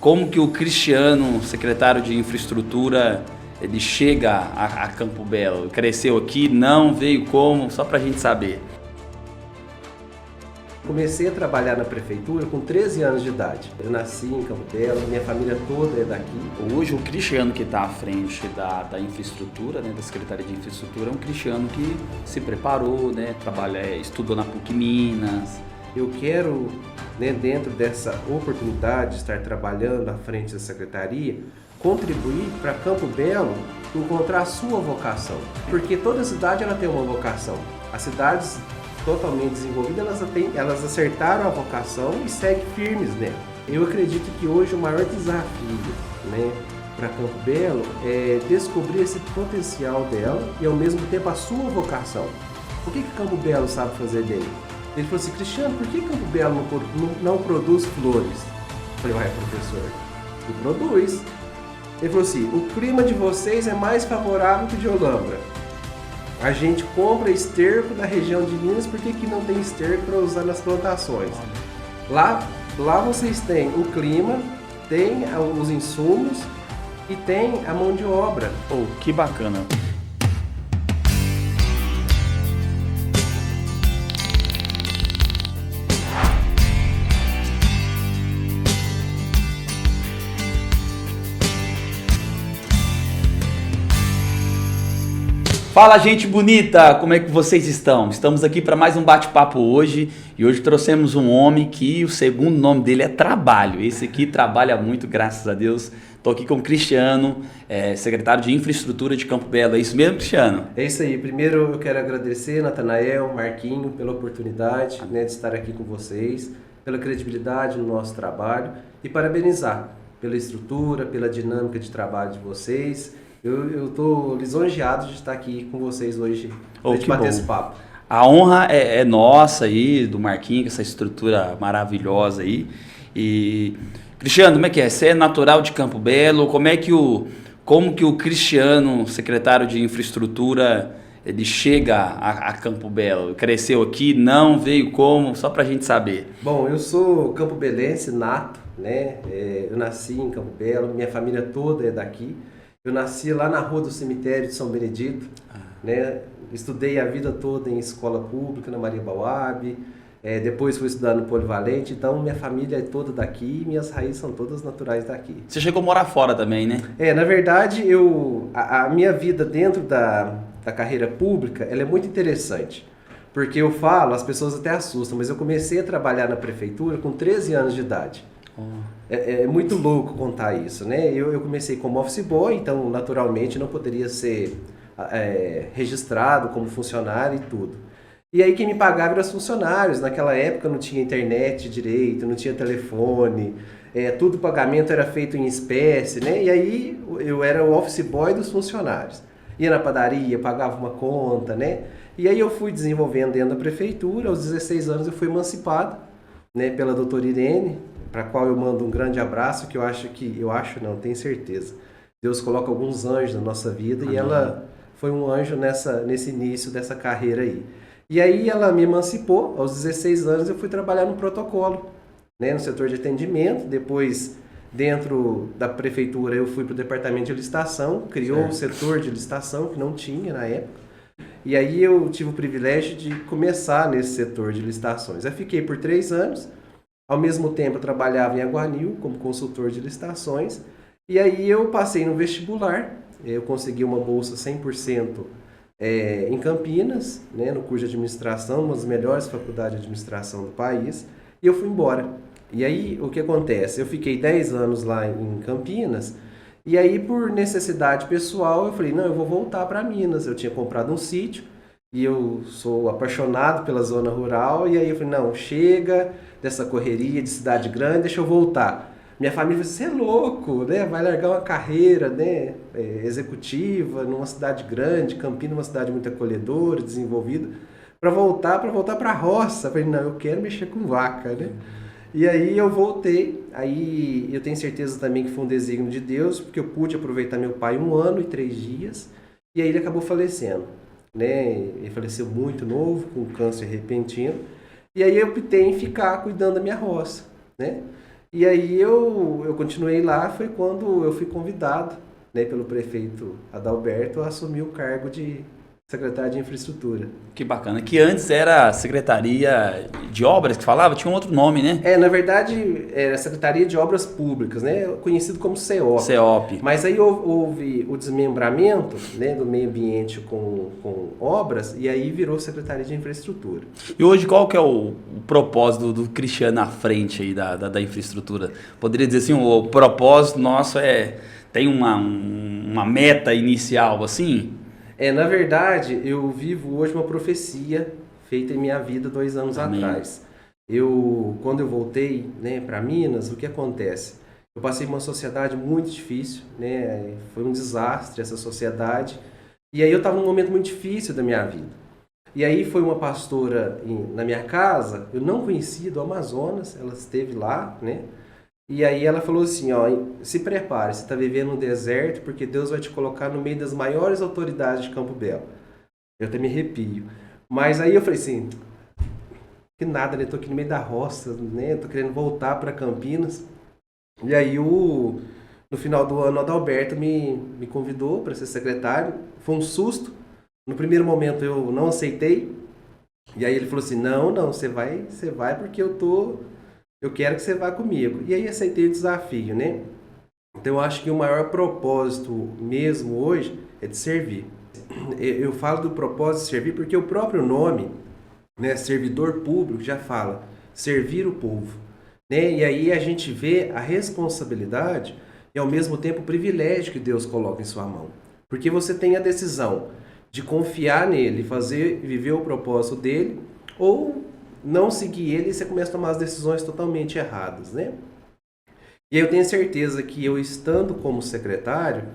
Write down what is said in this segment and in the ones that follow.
como que o Cristiano, secretário de Infraestrutura, ele chega a Campo Belo? Cresceu aqui, não, veio como? Só para a gente saber. Comecei a trabalhar na prefeitura com 13 anos de idade. Eu nasci em Campo Belo, minha família toda é daqui. Hoje o Cristiano que está à frente da infraestrutura, né, da Secretaria de Infraestrutura, é um Cristiano que se preparou, né, estudou na PUC Minas. Eu quero, né, dentro dessa oportunidade de estar trabalhando à frente da secretaria, contribuir para Campo Belo encontrar a sua vocação. Porque toda cidade ela tem uma vocação. As cidades totalmente desenvolvidas, elas acertaram a vocação e seguem firmes nela. Eu acredito que hoje o maior desafio, né, para Campo Belo é descobrir esse potencial dela e ao mesmo tempo a sua vocação. O que Campo Belo sabe fazer bem? Ele falou assim: Cristiano, por que Campo Belo não produz flores? Eu falei: ué, professor, ele produz. Ele falou assim: o clima de vocês é mais favorável que o de Olambra. A gente compra esterco da região de Minas porque aqui não tem esterco para usar nas plantações. Lá vocês têm o clima, tem os insumos e tem a mão de obra. Oh, que bacana! Fala, gente bonita, como é que vocês estão? Estamos aqui para mais um bate-papo hoje e hoje trouxemos um homem que o segundo nome dele é Trabalho. Esse aqui trabalha muito, graças a Deus. Estou aqui com o Cristiano, secretário de Infraestrutura de Campo Belo. É isso mesmo, Cristiano? É isso aí. Primeiro eu quero agradecer, Natanael, Marquinho, pela oportunidade, né, de estar aqui com vocês, pela credibilidade no nosso trabalho e parabenizar pela estrutura, pela dinâmica de trabalho de vocês. Eu estou lisonjeado de estar aqui com vocês hoje para a gente bater esse papo. A honra é nossa aí, do Marquinhos, com essa estrutura maravilhosa aí. E, Cristiano, como é que é? Você é natural de Campo Belo? Como que o Cristiano, secretário de Infraestrutura, ele chega a Campo Belo? Cresceu aqui, não, veio como? Só para a gente saber. Bom, eu sou campobelense nato, né? Eu nasci em Campo Belo, minha família toda é daqui. Eu nasci lá na rua do cemitério de São Benedito, né? Estudei a vida toda em escola pública, na Maria Bauab, depois fui estudar no Polivalente, então minha família é toda daqui e minhas raízes são todas naturais daqui. Você chegou a morar fora também, né? Na verdade, a minha vida dentro da carreira pública, ela é muito interessante, porque eu falo, as pessoas até assustam, mas eu comecei a trabalhar na prefeitura com 13 anos de idade. É muito louco contar isso, né? Eu comecei como office boy, então naturalmente não poderia ser registrado como funcionário e tudo. E aí quem me pagava eram os funcionários. Naquela época não tinha internet direito, não tinha telefone, tudo pagamento era feito em espécie, né? E aí eu era o office boy dos funcionários. Ia na padaria, pagava uma conta, né? E aí eu fui desenvolvendo dentro da prefeitura. Aos 16 anos eu fui emancipado, né, pela doutora Irene, para a qual eu mando um grande abraço, que não, tenho certeza. Deus coloca alguns anjos na nossa vida. Amém. E ela foi um anjo nesse início dessa carreira aí. E aí ela me emancipou, aos 16 anos eu fui trabalhar no protocolo, né, no setor de atendimento. Depois, dentro da prefeitura, eu fui para o departamento de licitação, criou o setor de licitação, que não tinha na época. E aí eu tive o privilégio de começar nesse setor de licitações. Eu fiquei por 3 anos. Ao mesmo tempo, eu trabalhava em Aguanil como consultor de licitações. E aí eu passei no vestibular. Eu consegui uma bolsa 100% em Campinas, né, no curso de administração, uma das melhores faculdades de administração do país. E eu fui embora. E aí, o que acontece? Eu fiquei 10 anos lá em Campinas. E aí, por necessidade pessoal, eu falei, não, eu vou voltar para Minas. Eu tinha comprado um sítio. E eu sou apaixonado pela zona rural. E aí eu falei, não, chega dessa correria de cidade grande, deixa eu voltar. Minha família falou, você é louco, né? Vai largar uma carreira, né, executiva numa cidade grande, Campinas, uma cidade muito acolhedora, desenvolvida, para voltar para a roça. Eu falei, não, eu quero mexer com vaca, né? E aí eu voltei. Aí eu tenho certeza também que foi um desígnio de Deus, porque eu pude aproveitar meu pai 1 ano e 3 dias. E aí ele acabou falecendo, né? Ele faleceu muito novo, com câncer repentino. E aí eu optei em ficar cuidando da minha roça, né? E aí eu continuei lá, foi quando eu fui convidado, né, pelo prefeito Adalberto a assumir o cargo de secretário de infraestrutura. Que bacana. Que antes era Secretaria de Obras que falava, tinha um outro nome, né? Na verdade, era Secretaria de Obras Públicas, né, conhecido como CEOP. CEOP. Mas aí houve o desmembramento, né, do meio ambiente com obras, e aí virou Secretaria de Infraestrutura. E hoje qual que é o propósito do Cristiano à frente aí da infraestrutura? Poderia dizer assim, o propósito nosso tem uma meta inicial assim? Na verdade, eu vivo hoje uma profecia feita em minha vida 2 anos Amém. atrás. Quando eu voltei, né, para Minas, o que acontece? Eu passei uma sociedade muito difícil, né? Foi um desastre essa sociedade. E aí eu estava num momento muito difícil da minha vida. E aí foi uma pastora na minha casa, eu não conhecia, do Amazonas, ela esteve lá, né? E aí ela falou assim, ó, se prepare, você está vivendo no deserto porque Deus vai te colocar no meio das maiores autoridades de Campo Belo. Eu até me arrepio. Mas aí eu falei assim, que nada, né? Tô aqui no meio da roça, né? Tô querendo voltar para Campinas. E aí no final do ano o Adalberto me convidou para ser secretário. Foi um susto. No primeiro momento eu não aceitei. E aí ele falou assim, não, você vai porque eu quero que você vá comigo. E aí aceitei o desafio, né? Então eu acho que o maior propósito mesmo hoje é de servir. Eu falo do propósito de servir porque o próprio nome, né, servidor público, já fala servir o povo, né? E aí a gente vê a responsabilidade e ao mesmo tempo o privilégio que Deus coloca em sua mão. Porque você tem a decisão de confiar nele, viver o propósito dele, ou não seguir ele e você começa a tomar as decisões totalmente erradas, né? E aí eu tenho certeza que eu estando como secretário,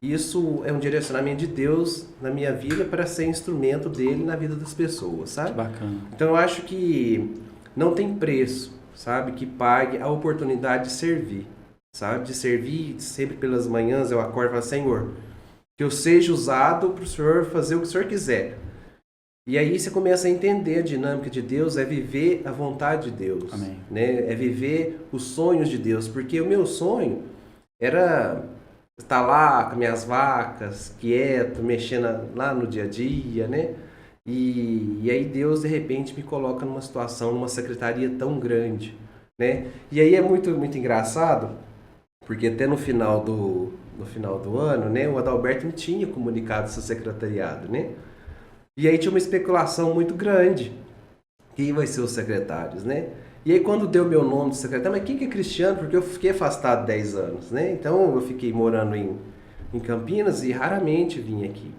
isso é um direcionamento de Deus na minha vida para ser instrumento dele na vida das pessoas, sabe? Que bacana. Então eu acho que não tem preço, sabe, que pague a oportunidade de servir, sabe? De servir sempre pelas manhãs eu acordo e falo, Senhor, que eu seja usado para o Senhor fazer o que o Senhor quiser. E aí você começa a entender a dinâmica de Deus, é viver a vontade de Deus. Amém. Né? É viver os sonhos de Deus. Porque o meu sonho era estar lá com minhas vacas, quieto, mexendo lá no dia a dia, né? E aí Deus, de repente, me coloca numa situação, numa secretaria tão grande, né? E aí é muito, muito engraçado, porque até no final do ano, né, o Adalberto me tinha comunicado esse secretariado, né? E aí tinha uma especulação muito grande. Quem vai ser os secretários, né? E aí quando deu meu nome de secretário, mas quem que é Cristiano? Porque eu fiquei afastado 10 anos, né? Então eu fiquei morando em Campinas e raramente vim aqui.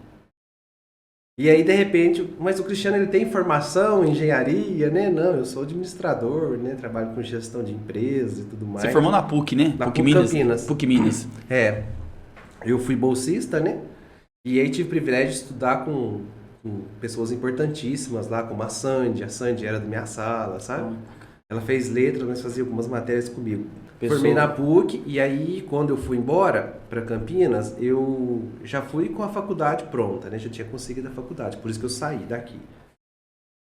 E aí de repente, mas o Cristiano ele tem formação em engenharia, né? Não, eu sou administrador, né? Trabalho com gestão de empresas e tudo mais. Você formou na PUC, né? Na PUC PUC Minas. Campinas. PUC Minas. Eu fui bolsista, né? E aí tive o privilégio de estudar com pessoas importantíssimas lá, como a Sandy. A Sandy era da minha sala, sabe? Ela fez letras, mas fazia algumas matérias comigo. Formei na PUC e aí, quando eu fui embora para Campinas, eu já fui com a faculdade pronta, né? Já tinha conseguido a faculdade, por isso que eu saí daqui.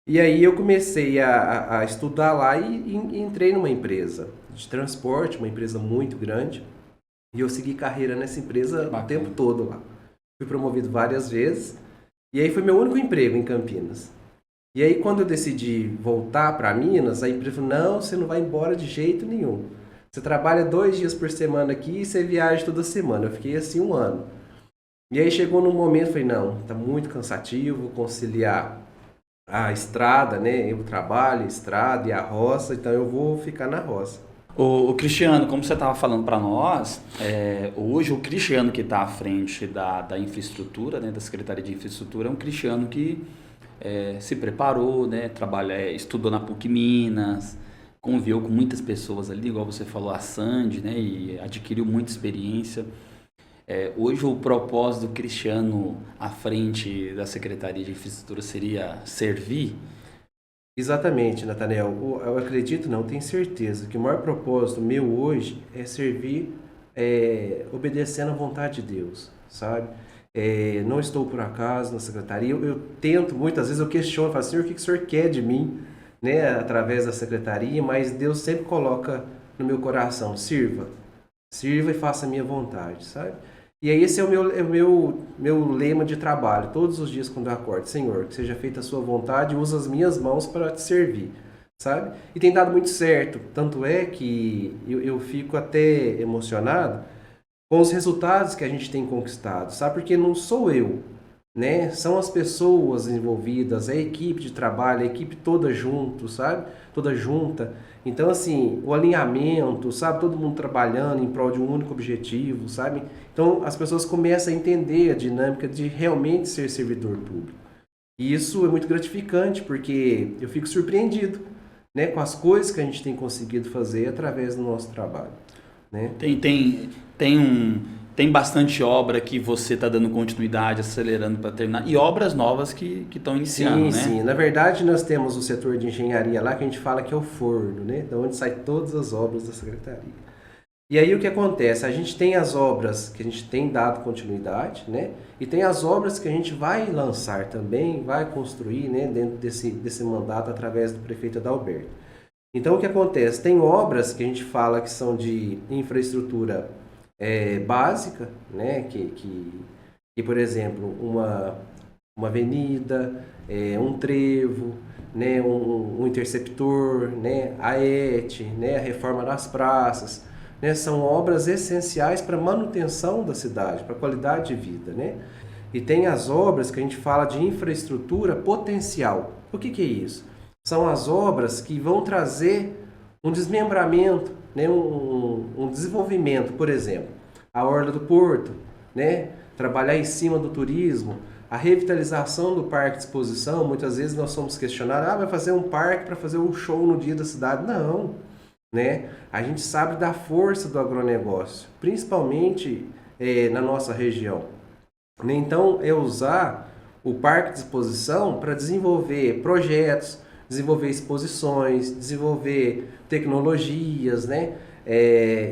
E aí eu comecei a estudar lá e entrei numa empresa de transporte, uma empresa muito grande. E eu segui carreira nessa empresa o tempo todo lá. Fui promovido várias vezes. E aí foi meu único emprego em Campinas. E aí quando eu decidi voltar para Minas, a empresa falou, não, você não vai embora de jeito nenhum. Você trabalha 2 dias por semana aqui e você viaja toda semana. Eu fiquei assim 1 ano. E aí chegou num momento, falei, não, tá muito cansativo conciliar a estrada, né? O trabalho, a estrada e a roça, então eu vou ficar na roça. O Cristiano, como você estava falando para nós, hoje o Cristiano que está à frente da infraestrutura, né, da Secretaria de Infraestrutura, é um Cristiano que se preparou, né, estudou na PUC Minas, conviveu com muitas pessoas ali, igual você falou, a Sandy, né, e adquiriu muita experiência. Hoje o propósito do Cristiano à frente da Secretaria de Infraestrutura seria servir? Exatamente, Nathaniel. Eu acredito, não, tenho certeza que o maior propósito meu hoje é servir obedecendo à vontade de Deus, sabe? Não estou por acaso na secretaria. Eu tento, muitas vezes eu questiono, falo, Senhor, o que o Senhor quer de mim, né, através da secretaria? Mas Deus sempre coloca no meu coração, sirva e faça a minha vontade, sabe? E aí esse é o meu lema de trabalho, todos os dias quando eu acordo, Senhor, que seja feita a sua vontade, usa as minhas mãos para te servir, sabe? E tem dado muito certo, tanto é que eu fico até emocionado com os resultados que a gente tem conquistado, sabe? Porque não sou eu, né? São as pessoas envolvidas, a equipe de trabalho, a equipe toda junto, sabe? Toda junta. Então, assim, o alinhamento, sabe? Todo mundo trabalhando em prol de um único objetivo, sabe? Então, as pessoas começam a entender a dinâmica de realmente ser servidor público. E isso é muito gratificante, porque eu fico surpreendido, né? Com as coisas que a gente tem conseguido fazer através do nosso trabalho, né? Tem bastante obra que você está dando continuidade, acelerando para terminar, e obras novas que estão iniciando, Sim, né? sim. Na verdade, nós temos o setor de engenharia lá que a gente fala que é o forno, né? Da onde saem todas as obras da secretaria. E aí o que acontece? A gente tem as obras que a gente tem dado continuidade, né? E tem as obras que a gente vai lançar também, vai construir, né? Dentro desse mandato através do prefeito Adalberto. Então o que acontece? Tem obras que a gente fala que são de infraestrutura básica, né? Que, por exemplo, uma avenida, um trevo, né? Um interceptor, né? A ET, né? A reforma das praças, né? São obras essenciais para a manutenção da cidade, para a qualidade de vida, né? E tem as obras que a gente fala de infraestrutura potencial. O que é isso? São as obras que vão trazer um desmembramento, né? um desenvolvimento, por exemplo, a Orla do Porto, né? Trabalhar em cima do turismo, a revitalização do parque de exposição. Muitas vezes nós somos questionados, vai fazer um parque para fazer um show no dia da cidade. Não, né? A gente sabe da força do agronegócio, principalmente na nossa região. Então, é usar o parque de exposição para desenvolver projetos, desenvolver exposições, desenvolver tecnologias, né?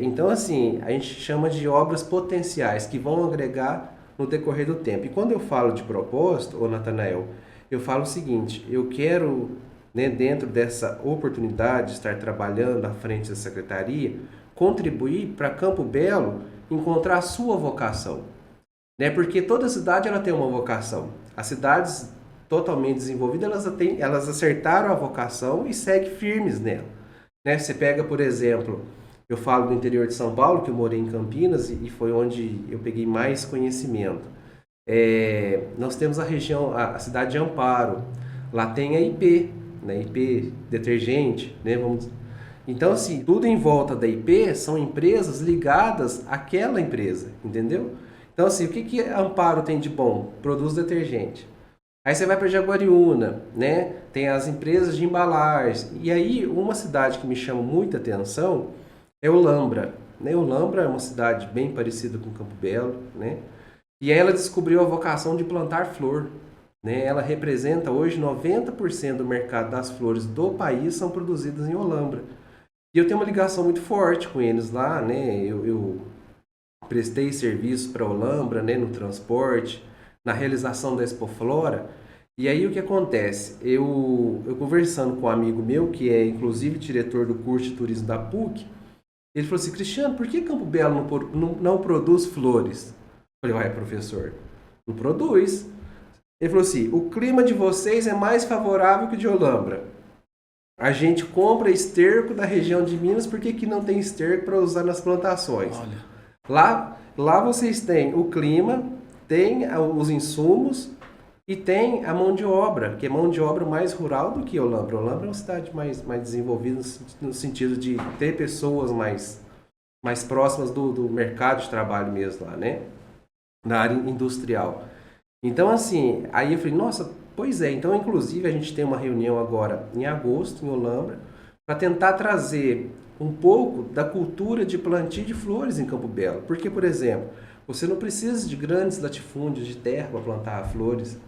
Então, assim, a gente chama de obras potenciais que vão agregar no decorrer do tempo. E quando eu falo de propósito, ô Natanael, eu falo o seguinte, eu quero, né, dentro dessa oportunidade de estar trabalhando à frente da secretaria, contribuir para Campo Belo encontrar a sua vocação, né? Porque toda cidade ela tem uma vocação. As cidades totalmente desenvolvidas, elas acertaram a vocação e seguem firmes nela, né? Você pega, por exemplo, eu falo do interior de São Paulo, que eu morei em Campinas e foi onde eu peguei mais conhecimento. Nós temos a região, a cidade de Amparo, lá tem a IP, né? IP Detergente, né? Então, assim, tudo em volta da IP são empresas ligadas àquela empresa, entendeu? Então, assim, o que a Amparo tem de bom? Produz detergente. Aí você vai para Jaguariúna, né? Tem as empresas de embalagens. E aí, uma cidade que me chama muita atenção é Olambra, né? Olambra é uma cidade bem parecida com Campo Belo, né? E aí ela descobriu a vocação de plantar flor, né? Ela representa hoje 90% do mercado das flores do país são produzidas em Olambra. E eu tenho uma ligação muito forte com eles lá, né? Eu prestei serviço para Olambra, né? No transporte, na realização da Expoflora. E aí o que acontece? Eu conversando com um amigo meu, que é inclusive diretor do curso de turismo da PUC, ele falou assim, Cristiano, por que Campo Belo não produz flores? Eu falei, uai, professor, não produz. Ele falou assim, o clima de vocês é mais favorável que o de Olambra. A gente compra esterco da região de Minas, porque aqui não tem esterco para usar nas plantações. Olha. Lá vocês têm o clima, tem os insumos e tem a mão de obra, que é mão de obra mais rural do que Olambra. Olambra é uma cidade mais desenvolvida no sentido de ter pessoas mais próximas do mercado de trabalho mesmo lá, né? Na área industrial. Então, assim, aí eu falei, nossa, pois é. Então, inclusive, a gente tem uma reunião agora em agosto, em Olambra, para tentar trazer um pouco da cultura de plantio de flores em Campo Belo. Porque, por exemplo, você não precisa de grandes latifúndios de terra para plantar flores,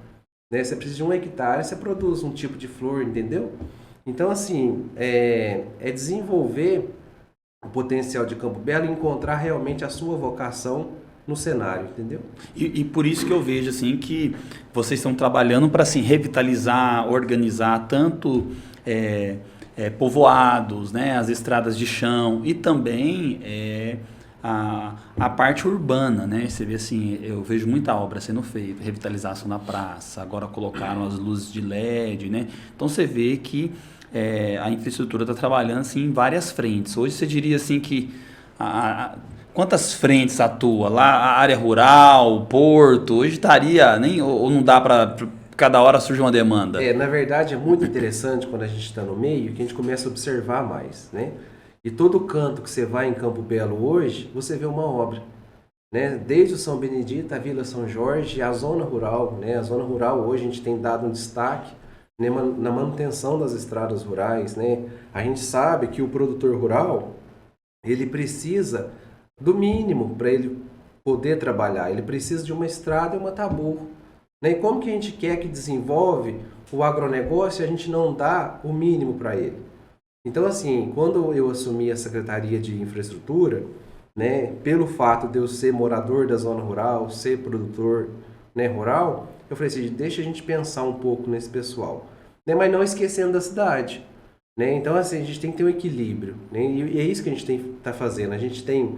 né? Você precisa de 1 hectare, você produz um tipo de flor, entendeu? Então, assim, é desenvolver o potencial de Campo Belo e encontrar realmente a sua vocação no cenário, entendeu? E por isso que eu vejo assim que vocês estão trabalhando para assim, revitalizar, organizar tanto povoados, né, as estradas de chão e também a parte urbana, né? Você vê assim, eu vejo muita obra sendo feita, revitalização da praça, agora colocaram as luzes de LED, né? Então você vê que a infraestrutura está trabalhando assim em várias frentes. Hoje você diria assim que quantas frentes atua lá? A área rural, o porto, hoje estaria, nem, ou não dá para cada hora surge uma demanda? Na verdade é muito interessante quando a gente está no meio que a gente começa a observar mais, né? E todo canto que você vai em Campo Belo hoje, você vê uma obra, né? Desde o São Benedito, a Vila São Jorge, a zona rural, né? A zona rural hoje a gente tem dado um destaque, né, na manutenção das estradas rurais, né? A gente sabe que o produtor rural, ele precisa do mínimo para ele poder trabalhar. Ele precisa de uma estrada e uma taburro, né? E como que a gente quer que desenvolve o agronegócio se a gente não dá o mínimo para ele? Então, assim, quando eu assumi a Secretaria de Infraestrutura, né, pelo fato de eu ser morador da zona rural, ser produtor, né, rural, eu falei assim, deixa a gente pensar um pouco nesse pessoal, né, mas não esquecendo da cidade. Né? Então, assim, a gente tem que ter um equilíbrio, né, e é isso que a gente está fazendo. A gente tem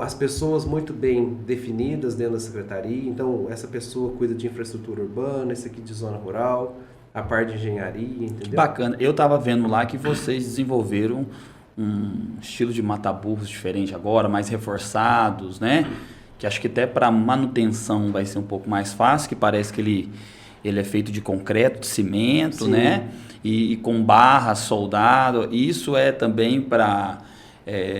as pessoas muito bem definidas dentro da Secretaria, então essa pessoa cuida de infraestrutura urbana, esse aqui de zona rural, a parte de engenharia, entendeu? Bacana. Eu estava vendo lá que vocês desenvolveram um estilo de mata-burros diferente agora, mais reforçados, né? Que acho que até para manutenção vai ser um pouco mais fácil, que parece que ele é feito de concreto, de cimento, sim, né? E com barra, soldado. Isso é também para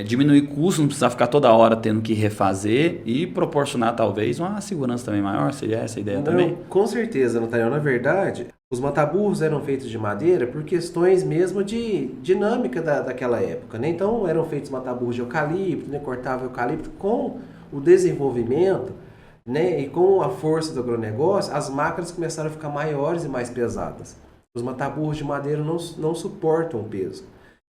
diminuir custo, não precisar ficar toda hora tendo que refazer e proporcionar talvez uma segurança também maior. Seria essa a ideia também? Com certeza, Nathaniel. Na verdade, os mataburros eram feitos de madeira por questões mesmo de dinâmica daquela época, né? Então eram feitos mataburros de eucalipto, né? Cortava eucalipto. Com o desenvolvimento, né? E com a força do agronegócio, as máquinas começaram a ficar maiores e mais pesadas. Os mataburros de madeira não suportam o peso.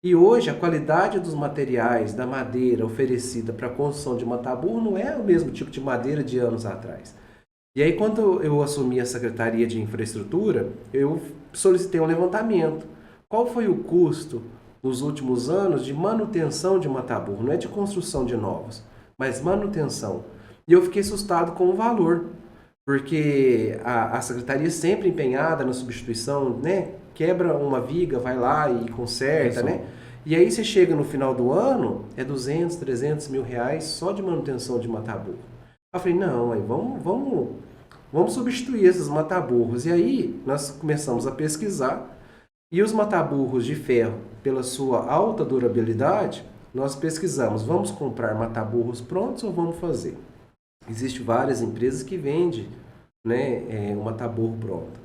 E hoje a qualidade dos materiais da madeira oferecida para a construção de mataburro não é o mesmo tipo de madeira de anos atrás. E aí, quando eu assumi a Secretaria de Infraestrutura, eu solicitei um levantamento. Qual foi o custo nos últimos anos de manutenção de mataburro? Não é de construção de novos, mas manutenção. E eu fiquei assustado com o valor, porque a Secretaria sempre empenhada na substituição, né? Quebra uma viga, vai lá e conserta, né? E aí você chega no final do ano, é 200, 300 mil reais só de manutenção de mataburro. Eu falei, não, aí vamos substituir esses mataburros. E aí nós começamos a pesquisar, e os mataburros de ferro, pela sua alta durabilidade, nós pesquisamos, vamos comprar mataburros prontos ou vamos fazer? Existem várias empresas que vendem, né, um mataburro pronto.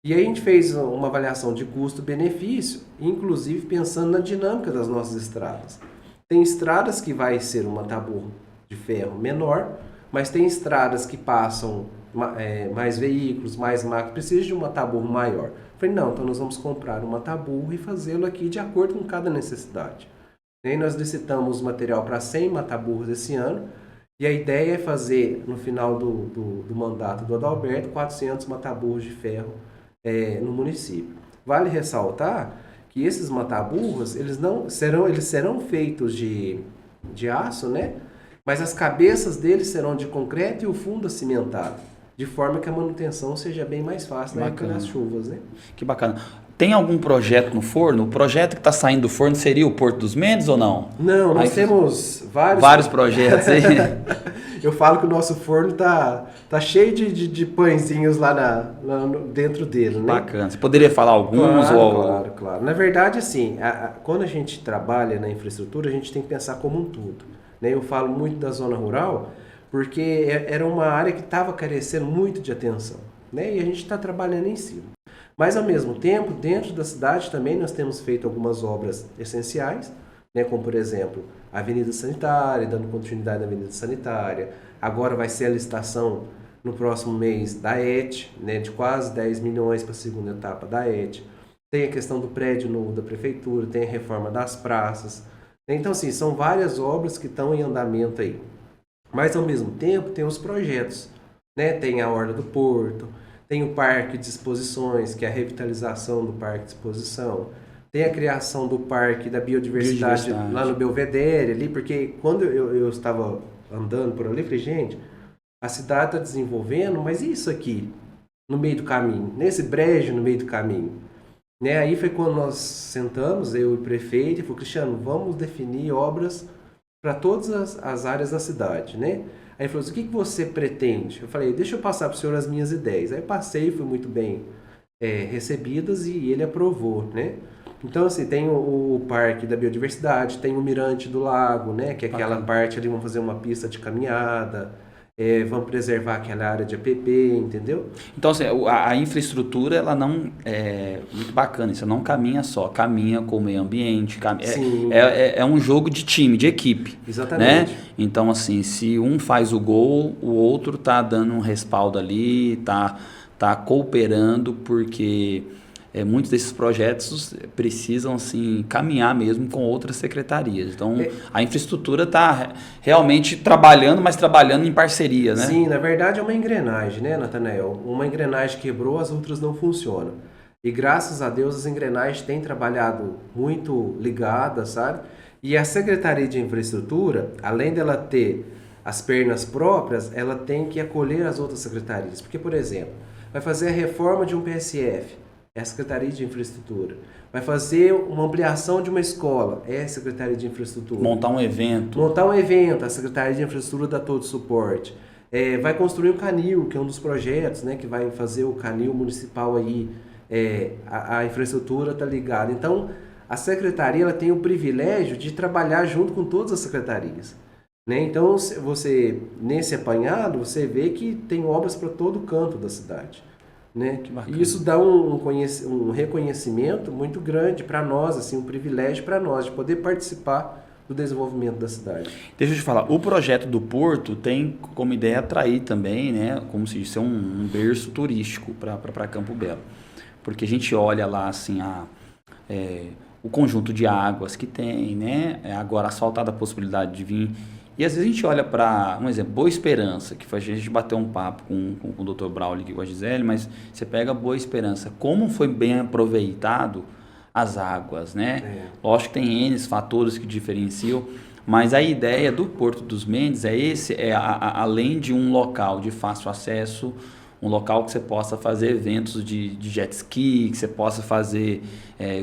E aí a gente fez uma avaliação de custo-benefício, inclusive pensando na dinâmica das nossas estradas. Tem estradas que vai ser um mataburro de ferro menor, mas tem estradas que passam mais veículos, mais máquinas, precisa de um mataburro maior. Falei, não, então nós vamos comprar um mataburro e fazê-lo aqui de acordo com cada necessidade. E aí nós licitamos material para 100 mataburros esse ano, e a ideia é fazer, no final do mandato do Adalberto, 400 mataburros de ferro no município. Vale ressaltar que esses mataburros, eles serão feitos de aço, né? Mas as cabeças deles serão de concreto e o fundo acimentado, de forma que a manutenção seja bem mais fácil na época das chuvas, né? Que bacana. Tem algum projeto no forno? O projeto que está saindo do forno seria o Porto dos Mendes ou não? Não, nós temos vários projetos aí. Eu falo que o nosso forno tá cheio de pãezinhos lá dentro dele, né? Bacana. Você poderia falar alguns? Claro. Na verdade, assim, quando a gente trabalha na infraestrutura, a gente tem que pensar como um todo, né? Eu falo muito da zona rural, porque era uma área que estava carecendo muito de atenção, né? E a gente está trabalhando em cima. Mas, ao mesmo tempo, dentro da cidade também nós temos feito algumas obras essenciais, né, como, por exemplo, a Avenida Sanitária, dando continuidade à Avenida Sanitária. Agora vai ser a licitação no próximo mês da ET, né, de quase 10 milhões para a segunda etapa da ET. Tem a questão do prédio novo da Prefeitura, tem a reforma das praças. Então, assim, são várias obras que estão em andamento aí. Mas, ao mesmo tempo, tem os projetos, né? Tem a Orla do Porto, tem o Parque de Exposições, que é a revitalização do Parque de Exposição. tem a criação do Parque da Biodiversidade lá no Belvedere, ali, porque quando eu estava andando por ali, eu falei, gente, a cidade está desenvolvendo, mas e isso aqui, no meio do caminho? Nesse brejo no meio do caminho? Né? Aí foi quando nós sentamos, eu e o prefeito, e falou, Cristiano, vamos definir obras para todas as áreas da cidade, né? Aí ele falou assim, o que você pretende? Eu falei, deixa eu passar para o senhor as minhas ideias. Aí eu passei, fui muito bem recebidas e ele aprovou, né? Então, assim, tem o Parque da Biodiversidade, tem o Mirante do Lago, né? Que é aquela parte ali, vamos fazer uma pista de caminhada, vamos preservar aquela área de APP, entendeu? Então, assim, a infraestrutura, ela não é muito bacana, isso não caminha só, caminha com o meio ambiente, é um jogo de time, de equipe. Exatamente. Né? Então, assim, se um faz o gol, o outro tá dando um respaldo ali, tá cooperando, porque muitos desses projetos precisam assim, caminhar mesmo com outras secretarias. Então, a infraestrutura está realmente trabalhando, mas trabalhando em parceria, né? Sim, na verdade é uma engrenagem, né, Natanael? Uma engrenagem quebrou, as outras não funcionam. E graças a Deus as engrenagens têm trabalhado muito ligadas, sabe? E a Secretaria de Infraestrutura, além dela ter as pernas próprias, ela tem que acolher as outras secretarias. Porque, por exemplo, vai fazer a reforma de um PSF, é a Secretaria de Infraestrutura. Vai fazer uma ampliação de uma escola, é a Secretaria de Infraestrutura. Montar um evento. A Secretaria de Infraestrutura dá todo o suporte. Vai construir um canil, que é um dos projetos, né, que vai fazer o canil municipal aí. A infraestrutura está ligada. Então, a Secretaria ela tem o privilégio de trabalhar junto com todas as secretarias. Né? Então, você nesse apanhado, você vê que tem obras para todo canto da cidade. Né? E isso dá um reconhecimento muito grande para nós, assim, um privilégio para nós de poder participar do desenvolvimento da cidade. Deixa eu te falar, o projeto do Porto tem como ideia atrair também, né, como se diz, um berço turístico para Campo Belo. Porque a gente olha lá assim, o conjunto de águas que tem, né, agora asfaltada a possibilidade de vir. E às vezes a gente olha para, um exemplo, Boa Esperança, que foi a gente bateu um papo com o Dr. Braulio e com a Gisele, mas você pega Boa Esperança, como foi bem aproveitado as águas, né? Lógico que tem N fatores que diferenciam, mas a ideia do Porto dos Mendes além de um local de fácil acesso, um local que você possa fazer eventos de jet ski, que você possa fazer,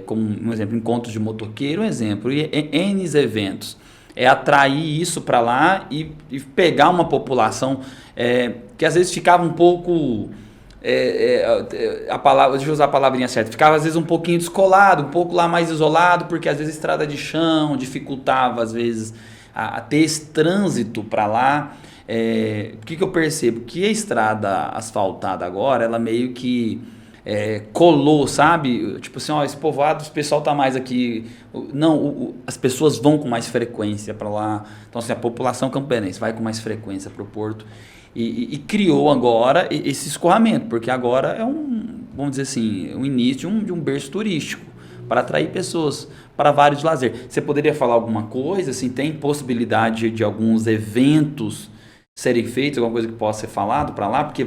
como um exemplo, encontros de motoqueiro, um exemplo, e N eventos. Atrair isso para lá e pegar uma população que às vezes ficava um pouco, deixa eu usar a palavrinha certa, ficava às vezes um pouquinho descolado, um pouco lá mais isolado, porque às vezes estrada de chão dificultava às vezes a ter esse trânsito para lá. O que eu percebo? Que a estrada asfaltada agora, ela meio que colou, sabe? Tipo assim, esse povoado, o pessoal tá mais aqui. Não, as pessoas vão com mais frequência para lá. Então, assim, a população camperense vai com mais frequência para o Porto. E criou agora esse escoamento, porque agora vamos dizer assim, o início de um berço turístico para atrair pessoas para vários lazer. Você poderia falar alguma coisa? Assim, tem possibilidade de alguns eventos serem feitos, alguma coisa que possa ser falado para lá, porque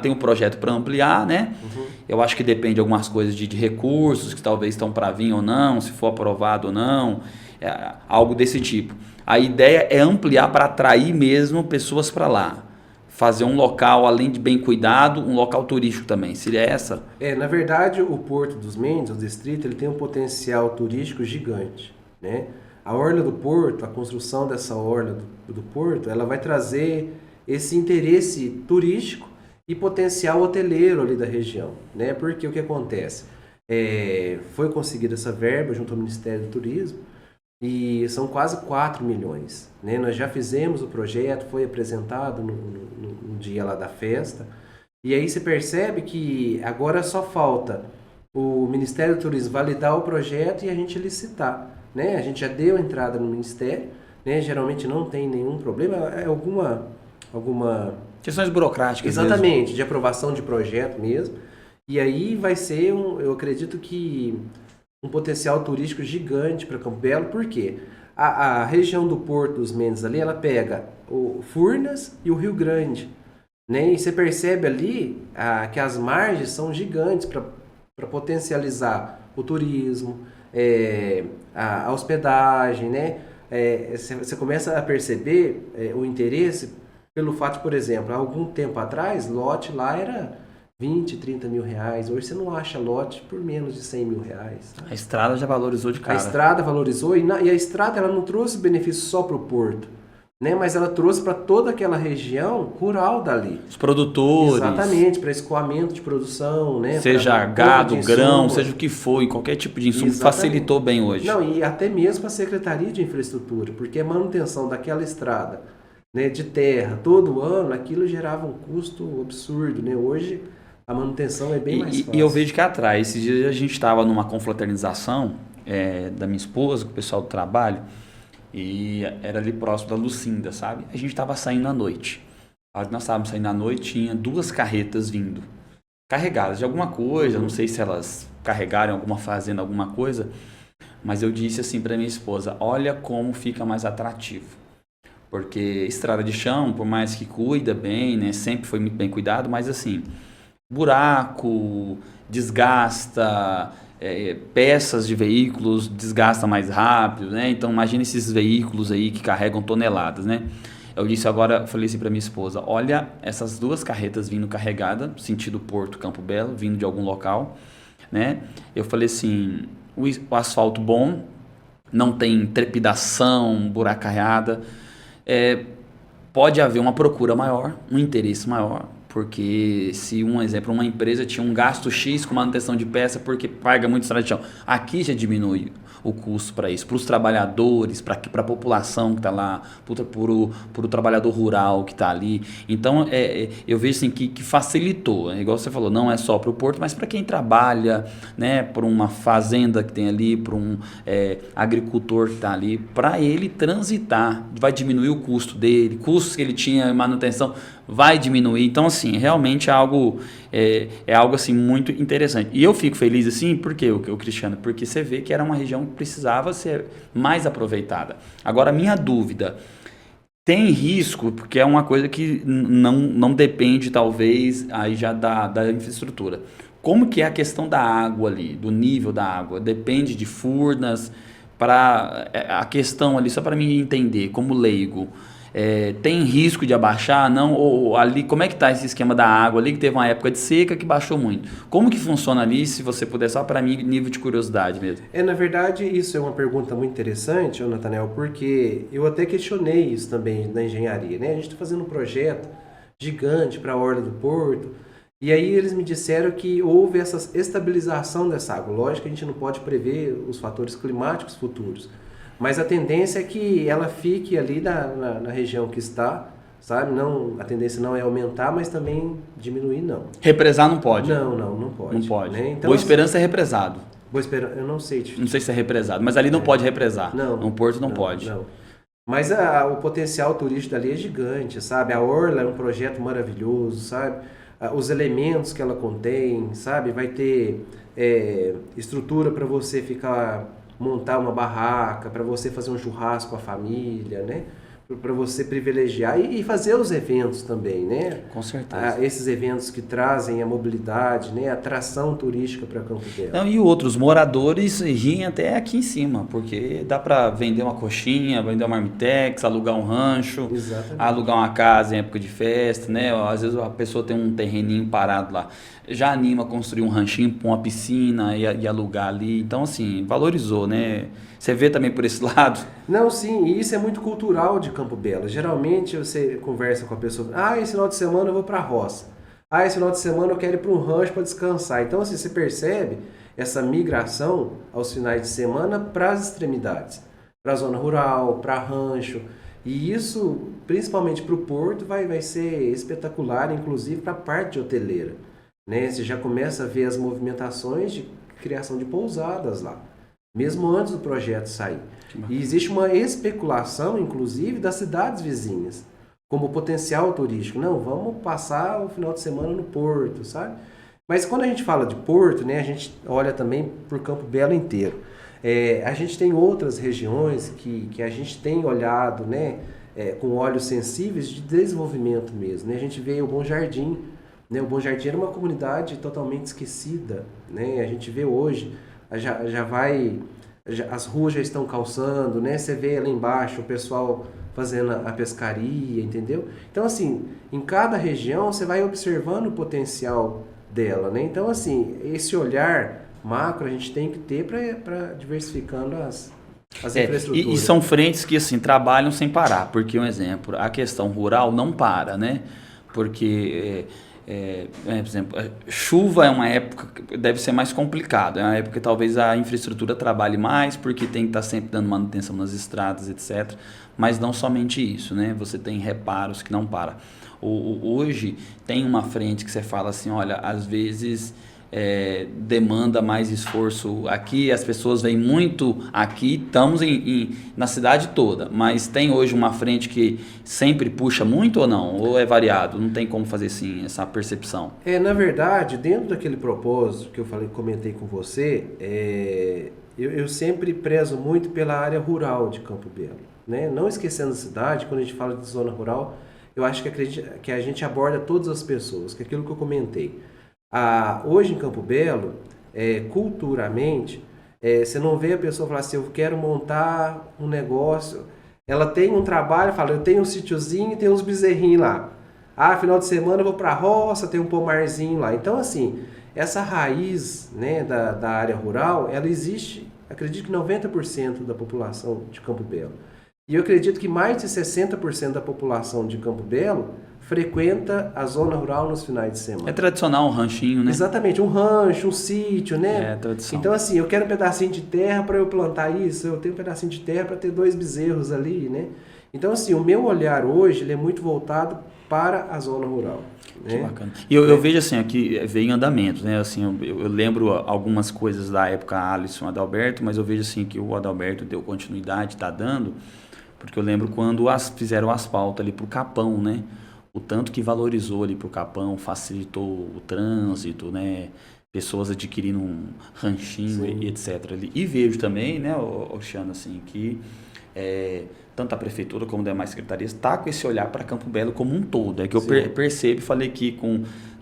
tem um projeto para ampliar, né? Uhum. Eu acho que depende de algumas coisas de recursos que talvez estão para vir ou não, se for aprovado ou não, algo desse tipo. A ideia é ampliar para atrair mesmo pessoas para lá. Fazer um local, além de bem cuidado, um local turístico também. Seria essa? Na verdade, o Porto dos Mendes, o distrito, ele tem um potencial turístico gigante, né? A Orla do Porto, a construção dessa Orla do Porto, ela vai trazer esse interesse turístico e potencial hoteleiro ali da região, né? Porque o que acontece? Foi conseguida essa verba junto ao Ministério do Turismo e são quase 4 milhões, né? Nós já fizemos o projeto, foi apresentado no dia lá da festa, e aí você percebe que agora só falta o Ministério do Turismo validar o projeto e a gente licitar. Né? A gente já deu entrada no Ministério, né? Geralmente não tem nenhum problema, alguma... Questões burocráticas. Exatamente, mesmo. De aprovação de projeto mesmo. E aí vai ser, eu acredito que, um potencial turístico gigante para Campo Belo, porque a região do Porto dos Mendes ali, ela pega o Furnas e o Rio Grande. Né? E você percebe ali que as margens são gigantes para potencializar o turismo, a hospedagem, né? Você começa a perceber o interesse pelo fato, por exemplo, há algum tempo atrás, lote lá era 20, 30 mil reais. Hoje você não acha lote por menos de 100 mil reais. A estrada já valorizou de cara. A estrada valorizou e a estrada ela não trouxe benefício só para o porto, né? Mas ela trouxe para toda aquela região rural dali. Os produtores. Exatamente, para escoamento de produção, né? Seja gado, grão, seja o que for, qualquer tipo de insumo, facilitou bem hoje. Não, e até mesmo a Secretaria de Infraestrutura, porque a manutenção daquela estrada, né, de terra, todo ano, aquilo gerava um custo absurdo, né? Hoje a manutenção é bem mais fácil. E eu vejo que atrás, esses dias a gente estava numa confraternização da minha esposa, com o pessoal do trabalho, e era ali próximo da Lucinda, sabe? A gente estava saindo à noite. A hora que nós estávamos saindo à noite, tinha 2 carretas vindo, carregadas de alguma coisa, não sei se elas carregaram alguma fazenda, alguma coisa, mas eu disse assim para minha esposa, olha como fica mais atrativo. Porque estrada de chão, por mais que cuida bem, né, sempre foi muito bem cuidado, mas assim, buraco, desgasta, peças de veículos desgasta mais rápido, né? Então imagina esses veículos aí que carregam toneladas, né? Eu disse agora, falei assim para minha esposa, olha essas 2 carretas vindo carregadas, sentido Porto Campo Belo, vindo de algum local, né? Eu falei assim, o asfalto bom, não tem trepidação, buracaiada, pode haver uma procura maior, um interesse maior, porque se uma empresa tinha um gasto X com manutenção de peça porque paga muito estrada de chão, aqui já diminui o custo para isso, para os trabalhadores, para a população que está lá, para o trabalhador rural que está ali. Então, eu vejo assim, que facilitou, igual você falou, não é só para o porto, mas para quem trabalha, né, para uma fazenda que tem ali, para um agricultor que está ali, para ele transitar, vai diminuir o custo dele, custos que ele tinha em manutenção, vai diminuir. Então, assim, realmente é algo assim, muito interessante. E eu fico feliz assim, porque o Cristiano, porque você vê que era uma região que precisava ser mais aproveitada. Agora, a minha dúvida, tem risco, porque é uma coisa que não depende, talvez, aí já da infraestrutura. Como que é a questão da água ali, do nível da água? Depende de furnas, a questão ali, só para mim entender, como leigo, tem risco de abaixar, não? Ou ali, como é que está esse esquema da água ali, que teve uma época de seca que baixou muito? Como que funciona ali, se você puder, só para mim, nível de curiosidade mesmo? Na verdade, isso é uma pergunta muito interessante, Nathaniel, porque eu até questionei isso também na engenharia, né? A gente está fazendo um projeto gigante para a Orla do Porto, e aí eles me disseram que houve essa estabilização dessa água. Lógico que a gente não pode prever os fatores climáticos futuros, mas a tendência é que ela fique ali na região que está, sabe? Não, a tendência não é aumentar, mas também diminuir, não. Represar não pode? Não pode. Não pode. Né? Então, Boa Esperança é represado. Boa Esperança, eu não sei. Não sei se é represado, mas ali não pode represar. Não. No Porto não pode. Não. Mas o potencial turístico dali é gigante, sabe? A Orla é um projeto maravilhoso, sabe? Os elementos que ela contém, sabe? Vai ter estrutura para você montar uma barraca, para você fazer um churrasco com a família, né? Para você privilegiar e fazer os eventos também, né? Com certeza. Esses eventos que trazem a mobilidade, né? A atração turística para Campo Belo. Não, e outros moradores riem até aqui em cima, porque dá para vender uma coxinha, vender uma marmitex, alugar um rancho, alugar uma casa em época de festa, né? Às vezes a pessoa tem um terreninho parado lá, já anima a construir um ranchinho com uma piscina e alugar ali. Então, assim, valorizou, né? Você vê também por esse lado? Não, sim, e isso é muito cultural de Campo Belo. Geralmente você conversa com a pessoa, esse final de semana eu vou para a roça. Esse final de semana eu quero ir para um rancho para descansar. Então, assim, você percebe essa migração aos finais de semana para as extremidades, para a zona rural, para rancho. E isso, principalmente para o porto, vai ser espetacular, inclusive para a parte hoteleira, né? Você já começa a ver as movimentações de criação de pousadas lá, mesmo antes do projeto sair. E existe uma especulação, inclusive, das cidades vizinhas, como potencial turístico. Não, vamos passar o final de semana no Porto, sabe? Mas quando a gente fala de Porto, né, a gente olha também por Campo Belo inteiro. A gente tem outras regiões que a gente tem olhado, né, com olhos sensíveis de desenvolvimento mesmo, né? A gente vê o Bom Jardim, né? O Bom Jardim era uma comunidade totalmente esquecida, né? A gente vê hoje, já vai as ruas já estão calçando, né? Você vê lá embaixo o pessoal fazendo a pescaria, entendeu? Então, assim, em cada região você vai observando o potencial dela, né? Então, assim, esse olhar macro a gente tem que ter para diversificando as infraestruturas. E são frentes que assim trabalham sem parar, porque um exemplo, a questão rural não para, né? Porque, por exemplo, chuva é uma época que deve ser mais complicado, é uma época que talvez a infraestrutura trabalhe mais, porque tem que estar sempre dando manutenção nas estradas, etc. Mas não somente isso, né? Você tem reparos que não para. Hoje tem uma frente que você fala assim, olha, às vezes demanda mais esforço aqui, as pessoas vêm muito aqui, estamos na cidade toda, mas tem hoje uma frente que sempre puxa muito ou não? Ou é variado? Não tem como fazer assim, essa percepção? Na verdade, dentro daquele propósito que eu comentei com você, eu sempre prezo muito pela área rural de Campo Belo, né? Não esquecendo a cidade, quando a gente fala de zona rural, eu acho que a gente aborda todas as pessoas, que é aquilo que eu comentei. Hoje em Campo Belo, culturalmente, você não vê a pessoa falar assim, eu quero montar um negócio. Ela tem um trabalho, fala, eu tenho um sítiozinho e tem uns bezerrinhos lá. Final de semana eu vou para a roça, tem um pomarzinho lá. Então, assim, essa raiz, né, da área rural, ela existe, acredito que 90% da população de Campo Belo. E eu acredito que mais de 60% da população de Campo Belo frequenta a zona rural nos finais de semana. É tradicional um ranchinho, né? Exatamente, um rancho, um sítio, né? É tradição. Então, assim, eu quero um pedacinho de terra para eu plantar isso, eu tenho um pedacinho de terra para ter 2 bezerros ali, né? Então, assim, o meu olhar hoje ele é muito voltado para a zona rural. Que bacana. E eu vejo assim, aqui vem em andamento, né? Assim, eu lembro algumas coisas da época Alisson Adalberto, mas eu vejo assim que o Adalberto deu continuidade, está dando, porque eu lembro quando fizeram o asfalto ali para o Capão, né? O tanto que valorizou ali para o Capão, facilitou o trânsito, né? Pessoas adquirindo um ranchinho e etc. Ali. E vejo também, né, Oxana, assim, que tanto a prefeitura como demais secretarias está com esse olhar para Campo Belo como um todo. É que eu percebo e falei aqui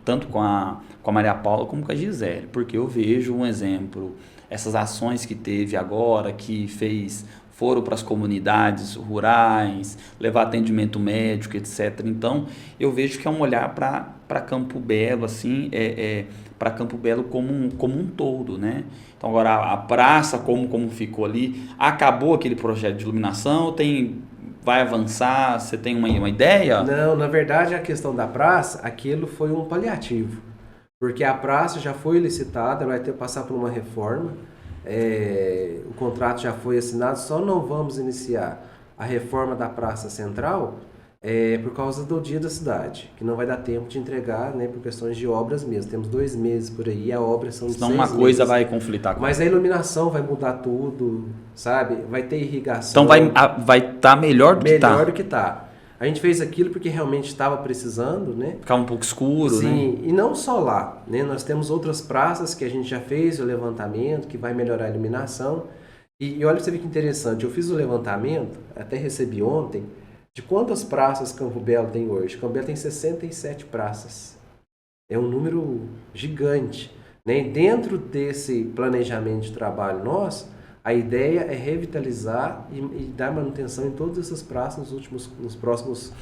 tanto com a Maria Paula como com a Gisele, porque eu vejo um exemplo, essas ações que teve agora, que foram para as comunidades rurais, levar atendimento médico, etc. Então, eu vejo que é um olhar para Campo Belo, assim, para Campo Belo como um todo, né? Então, agora, a praça, como ficou ali, acabou aquele projeto de iluminação, vai avançar, você tem uma ideia? Não, na verdade, a questão da praça, aquilo foi um paliativo, porque a praça já foi licitada, ela vai ter que passar por uma reforma, o contrato já foi assinado, só não vamos iniciar a reforma da Praça Central por causa do dia da cidade, que não vai dar tempo de entregar, né, por questões de obras mesmo. Temos 2 meses por aí, a obra são de 6 meses. Senão uma coisa vai conflitar com Mas a iluminação vai mudar tudo, sabe? Vai ter irrigação. Então vai estar melhor do que está. Melhor do que está. A gente fez aquilo porque realmente estava precisando, né? Ficava um pouco escuro, né? Sim, e não só lá, né? Nós temos outras praças que a gente já fez o levantamento, que vai melhorar a iluminação. E olha pra você ver que interessante, eu fiz o levantamento, até recebi ontem, de quantas praças Campo Belo tem hoje. Campo Belo tem 67 praças. É um número gigante, né? E dentro desse planejamento de trabalho nosso, a ideia é revitalizar e dar manutenção em todas essas praças nos próximos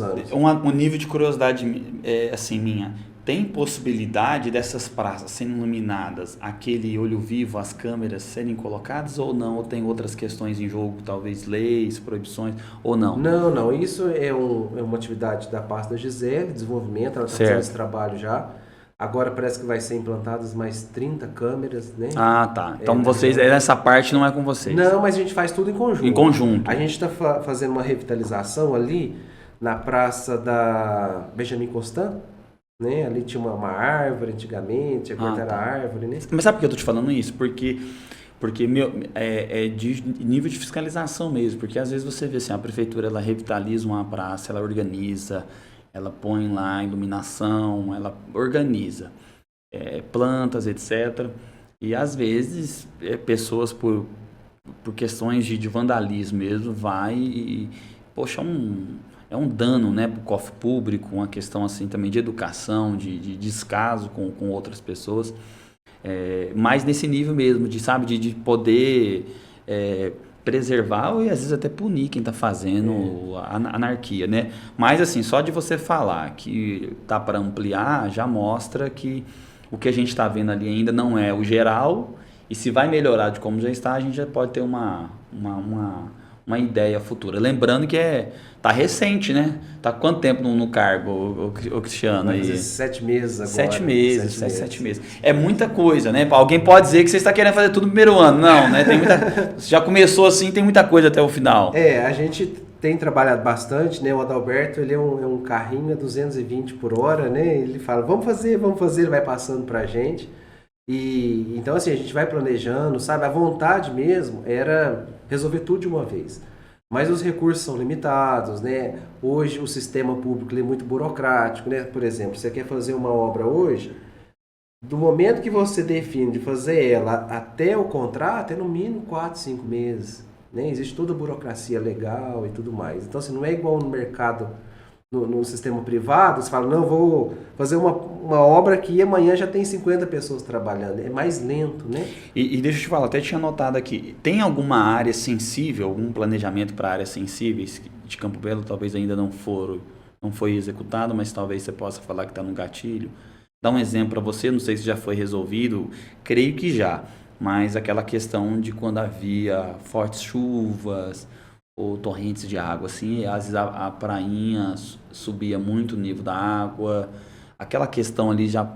anos. Um nível de curiosidade assim minha, tem possibilidade dessas praças serem iluminadas, aquele olho vivo, as câmeras serem colocadas ou não? Ou tem outras questões em jogo, talvez leis, proibições ou não? Não, isso é uma atividade da parte da Gisele, desenvolvimento, ela está fazendo esse trabalho já. Agora parece que vai ser implantadas mais 30 câmeras, né? Ah, tá. Então vocês, essa parte não é com vocês. Não, mas a gente faz tudo em conjunto. Em conjunto. A gente está fazendo uma revitalização ali na praça da Benjamin Constant, né? Ali tinha uma árvore antigamente, agora era árvore, né? Mas sabe por que eu tô te falando isso? Porque é de nível de fiscalização mesmo, porque às vezes você vê assim, a prefeitura ela revitaliza uma praça, ela organiza, ela põe lá iluminação, ela organiza plantas, etc. E às vezes pessoas por questões de vandalismo mesmo vai e poxa, é um dano, né, para o cofre público, uma questão assim também de educação, de descaso com outras pessoas. mais nesse nível mesmo, de poder preservar e às vezes até punir quem está fazendo a anarquia, né? Mas assim, só de você falar que tá para ampliar, já mostra que o que a gente está vendo ali ainda não é o geral, e se vai melhorar de como já está, a gente já pode ter uma ideia futura. Lembrando que tá recente, né? Tá quanto tempo no cargo, o Cristiano? Vai aí? fazer 7 meses agora. 7 meses. É muita coisa, né? Alguém pode dizer que você está querendo fazer tudo no primeiro ano. Não, né? Já começou assim, tem muita coisa até o final. A gente tem trabalhado bastante, né? O Adalberto, ele é um carrinho a 220 por hora, né? Ele fala, vamos fazer, ele vai passando pra gente. E então assim, a gente vai planejando, sabe? A vontade mesmo era resolver tudo de uma vez. Mas os recursos são limitados, né? Hoje o sistema público é muito burocrático, né? Por exemplo, você quer fazer uma obra hoje, do momento que você define de fazer ela até o contrato, é no mínimo 4, 5 meses. Né? Existe toda a burocracia legal e tudo mais. Então, assim, não é igual no mercado, no sistema privado, você fala, não, vou fazer uma obra que amanhã já tem 50 pessoas trabalhando. É mais lento, né? E deixa eu te falar, até tinha anotado aqui, tem alguma área sensível, algum planejamento para áreas sensíveis de Campo Belo, talvez ainda não foi executado, mas talvez você possa falar que está no gatilho? Dá um exemplo para você, não sei se já foi resolvido, creio que já, mas aquela questão de quando havia fortes chuvas ou torrentes de água, assim, às vezes a prainha subia muito o nível da água, aquela questão ali já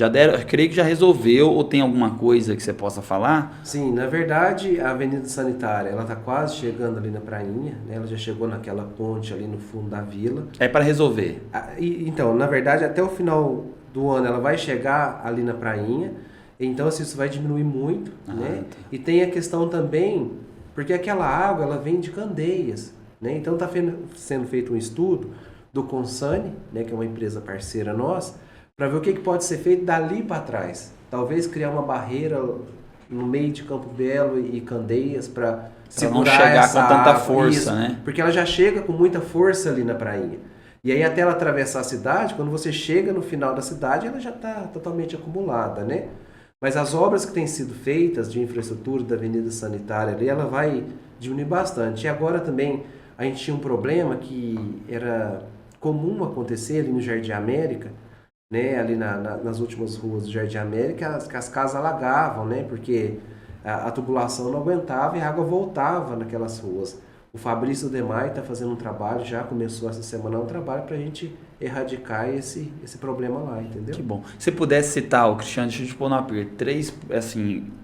deram, creio que já resolveu, ou tem alguma coisa que você possa falar? Sim, na verdade, a Avenida Sanitária, ela está quase chegando ali na prainha, né? Ela já chegou naquela ponte ali no fundo da vila. É para resolver? Então, na verdade, até o final do ano ela vai chegar ali na prainha, então assim, isso vai diminuir muito, né? Tá. E tem a questão também, porque aquela água ela vem de Candeias, né? Então está sendo feito um estudo do Consani, né, que é uma empresa parceira nossa, para ver o que pode ser feito dali para trás. Talvez criar uma barreira no meio de Campo Belo e Candeias para não chegar com tanta água, força, isso, né? Porque ela já chega com muita força ali na prainha. E aí até ela atravessar a cidade, quando você chega no final da cidade, ela já está totalmente acumulada, né? Mas as obras que têm sido feitas de infraestrutura da Avenida Sanitária ali, ela vai diminuir bastante. E agora também a gente tinha um problema que era comum acontecer ali no Jardim América, né? Ali nas últimas ruas do Jardim América, as casas alagavam, né? Porque a tubulação não aguentava e a água voltava naquelas ruas. O Fabrício Demai está fazendo um trabalho, já começou essa semana um trabalho para a gente erradicar esse problema lá, entendeu? Que bom. Se pudesse citar, Cristiano, deixa eu te pôr no aperto,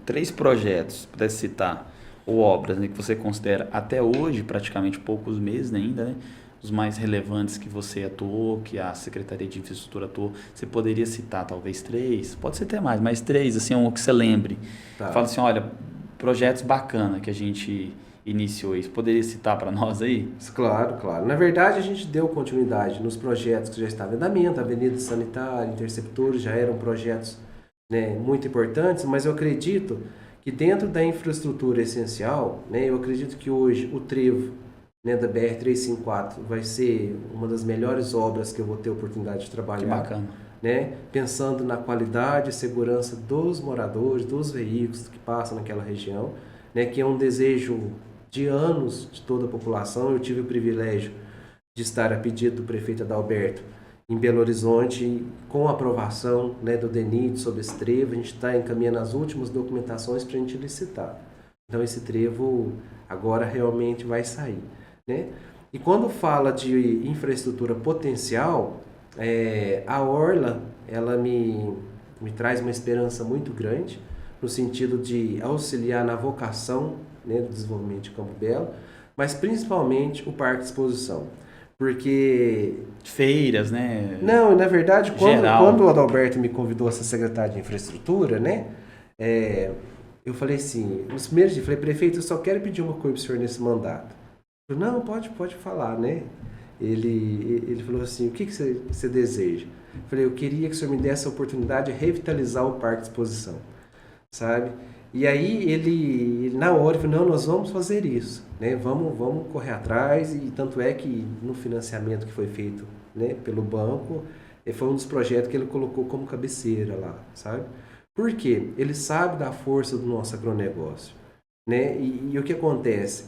três projetos, pudesse citar, ou obras, né, que você considera até hoje, praticamente poucos meses ainda, né, os mais relevantes que você atuou, que a Secretaria de Infraestrutura atuou, você poderia citar talvez 3, pode ser até mais, mas 3, assim, um que você lembre. Tá. Fala assim, olha, projetos bacanas que a gente iniciou isso. Poderia citar para nós aí? Claro. Na verdade, a gente deu continuidade nos projetos que já estavam em andamento, Avenida Sanitária, Interceptores, já eram projetos, né, muito importantes, mas eu acredito que dentro da infraestrutura essencial, né, eu acredito que hoje o trevo, né, da BR-354 vai ser uma das melhores obras que eu vou ter a oportunidade de trabalhar. Que bacana. Né, pensando na qualidade e segurança dos moradores, dos veículos que passam naquela região, né, que é um desejo de anos de toda a população. Eu tive o privilégio de estar a pedido do prefeito Adalberto em Belo Horizonte, com a aprovação, né, do DENIT sobre esse trevo. A gente está encaminhando as últimas documentações para a gente licitar. Então esse trevo agora realmente vai sair, né? E quando fala de infraestrutura potencial, a Orla, ela me traz uma esperança muito grande, no sentido de auxiliar na vocação, né, do desenvolvimento de Campo Belo, mas principalmente o Parque de Exposição. Porque... feiras, né? Não, na verdade, quando o Adalberto me convidou a ser secretário de Infraestrutura, né, eu falei assim, nos primeiros dias, falei, prefeito, eu só quero pedir uma coisa para o senhor nesse mandato. Eu falei, não, pode falar, né? Ele falou assim, o que você deseja? Eu falei, eu queria que o senhor me desse a oportunidade de revitalizar o Parque de Exposição, sabe? E aí ele na hora, falou, não, nós vamos fazer isso, né? Vamos correr atrás, e tanto é que no financiamento que foi feito, né, pelo banco, foi um dos projetos que ele colocou como cabeceira lá, sabe? Por quê? Ele sabe da força do nosso agronegócio, né? E o que acontece?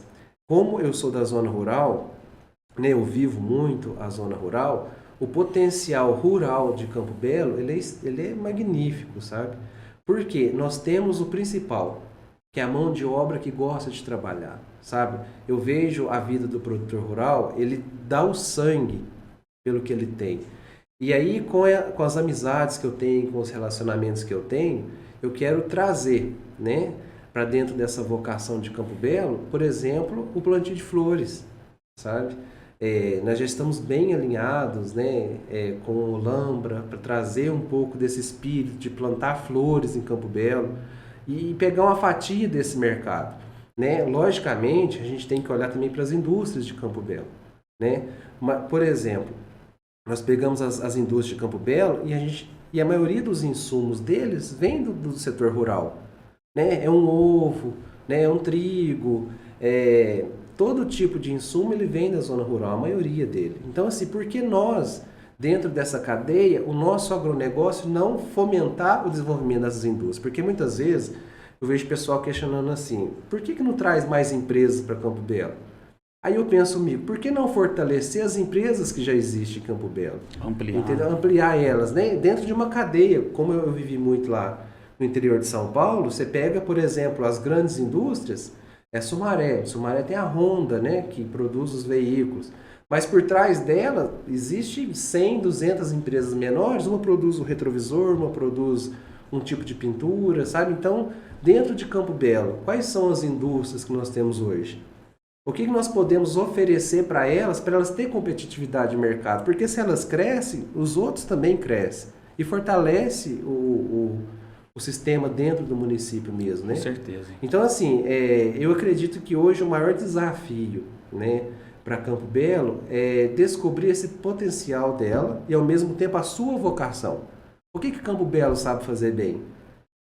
Como eu sou da zona rural, né, eu vivo muito a zona rural, o potencial rural de Campo Belo, ele é magnífico, sabe? Porque nós temos o principal, que é a mão de obra que gosta de trabalhar, sabe? Eu vejo a vida do produtor rural, ele dá o sangue pelo que ele tem. E aí, com as amizades que eu tenho, com os relacionamentos que eu tenho, eu quero trazer, né, para dentro dessa vocação de Campo Belo, por exemplo, o plantio de flores, sabe? Nós já estamos bem alinhados, né, com o Lambra para trazer um pouco desse espírito de plantar flores em Campo Belo e pegar uma fatia desse mercado, né? Logicamente, a gente tem que olhar também para as indústrias de Campo Belo, né? Por exemplo, nós pegamos as indústrias de Campo Belo e a maioria dos insumos deles vem do setor rural, né? É um ovo, né? É um trigo, todo tipo de insumo ele vem da zona rural, a maioria dele. Então, assim, por que nós, dentro dessa cadeia, o nosso agronegócio não fomentar o desenvolvimento dessas indústrias? Porque muitas vezes eu vejo pessoal questionando assim, por que não traz mais empresas para Campo Belo? Aí eu penso comigo, por que não fortalecer as empresas que já existem em Campo Belo? Ampliar. Entendeu? Ampliar elas, né? Dentro de uma cadeia, como eu vivi muito lá no interior de São Paulo, você pega, por exemplo, as grandes indústrias, Sumaré. Sumaré tem a Honda, né, que produz os veículos. Mas por trás dela, existe 100, 200 empresas menores. Uma produz o retrovisor, uma produz um tipo de pintura, sabe? Então, dentro de Campo Belo, quais são as indústrias que nós temos hoje? O que nós podemos oferecer para elas terem competitividade de mercado? Porque se elas crescem, os outros também crescem. E fortalece o sistema dentro do município mesmo, né? Com certeza. Então, assim, eu acredito que hoje o maior desafio, né, para Campo Belo é descobrir esse potencial dela e, ao mesmo tempo, a sua vocação. O que Campo Belo sabe fazer bem?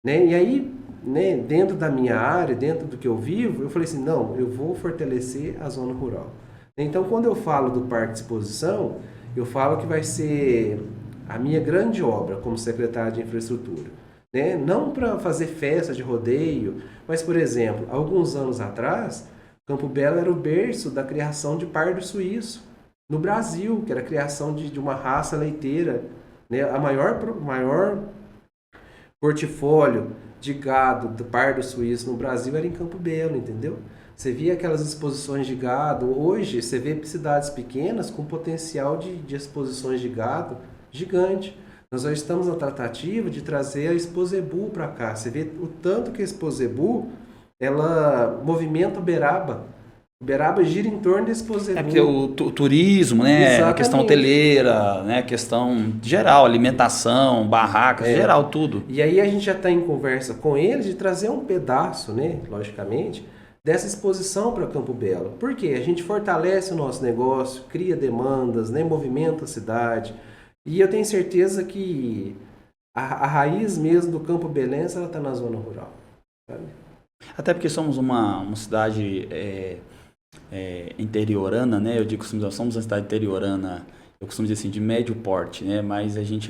Né? E aí, né, dentro da minha área, dentro do que eu vivo, eu falei assim, não, eu vou fortalecer a zona rural. Então, quando eu falo do Parque de Exposição, eu falo que vai ser a minha grande obra como secretário de Infraestrutura. Né? Não para fazer festa de rodeio, mas, por exemplo, alguns anos atrás, Campo Belo era o berço da criação de pardo suíço no Brasil, que era a criação de uma raça leiteira. Né? A maior portfólio de gado do pardo suíço no Brasil era em Campo Belo, entendeu? Você via aquelas exposições de gado. Hoje, você vê cidades pequenas com potencial de exposições de gado gigante. Nós já estamos na tratativa de trazer a Exposebu para cá. Você vê o tanto que a Exposebu, ela movimenta Uberaba. Uberaba gira em torno da Exposebu. Porque o turismo, né? Exatamente. A questão hoteleira, né? A questão geral, alimentação, barracas, geral, tudo. E aí a gente já está em conversa com eles de trazer um pedaço, né? Logicamente, dessa exposição para Campo Belo. Por quê? A gente fortalece o nosso negócio, cria demandas, né? Movimenta a cidade. E eu tenho certeza que a raiz mesmo do Campo Belenense ela está na zona rural. Sabe? Até porque somos uma cidade interiorana, né? Eu digo que somos uma cidade interiorana, eu costumo dizer assim, de médio porte, né? Mas a gente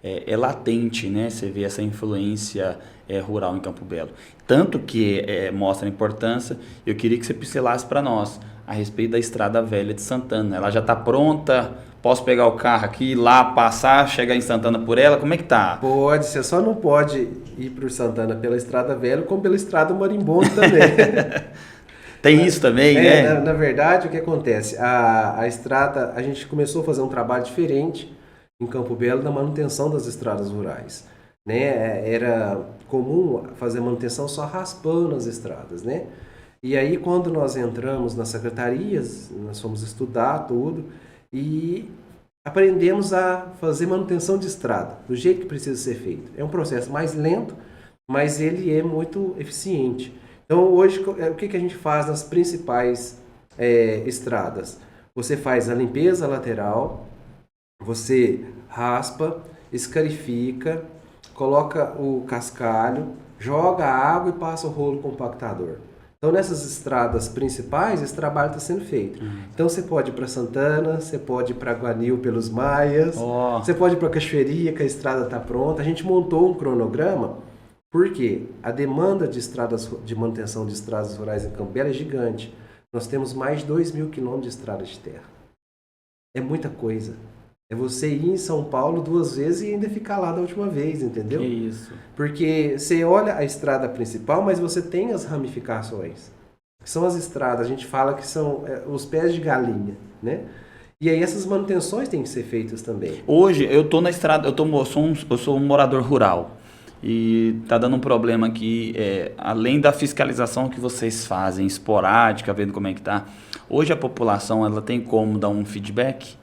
é latente, né? Você vê essa influência rural em Campo Belo. Tanto que mostra a importância, eu queria que você pincelasse para nós a respeito da Estrada Velha de Santana. Ela já está pronta? Posso pegar o carro aqui, ir lá, passar, chegar em Santana por ela? Como é que tá? Pode, você só não pode ir para o Santana pela Estrada Velha, como pela Estrada Marimbondo também. Tem isso também, né? Na verdade, o que acontece? A estrada, a gente começou a fazer um trabalho diferente em Campo Belo na manutenção das estradas rurais. Né? Era comum fazer manutenção só raspando as estradas, né? E aí, quando nós entramos nas secretarias, nós fomos estudar tudo e aprendemos a fazer manutenção de estrada, do jeito que precisa ser feito. É um processo mais lento, mas ele é muito eficiente. Então, hoje, o que a gente faz nas principais estradas? Você faz a limpeza lateral, você raspa, escarifica, coloca o cascalho, joga a água e passa o rolo compactador. Então, nessas estradas principais, esse trabalho está sendo feito. Então, você pode ir para Santana, você pode ir para Guanil pelos Maias, você pode ir para Cachoeirinha, que a estrada está pronta. A gente montou um cronograma, porque a demanda de estradas, de manutenção de estradas rurais em Campo Belo é gigante. Nós temos mais de 2.000 quilômetros de estrada de terra. É muita coisa. É você ir em São Paulo 2 vezes e ainda ficar lá da última vez, entendeu? Que isso. Porque você olha a estrada principal, mas você tem as ramificações. São as estradas, a gente fala que são os pés de galinha, né? E aí essas manutenções têm que ser feitas também. Hoje eu tô na estrada, eu sou um morador rural. E tá dando um problema aqui, além da fiscalização que vocês fazem, esporádica, vendo como é que tá. Hoje a população ela tem como dar um feedback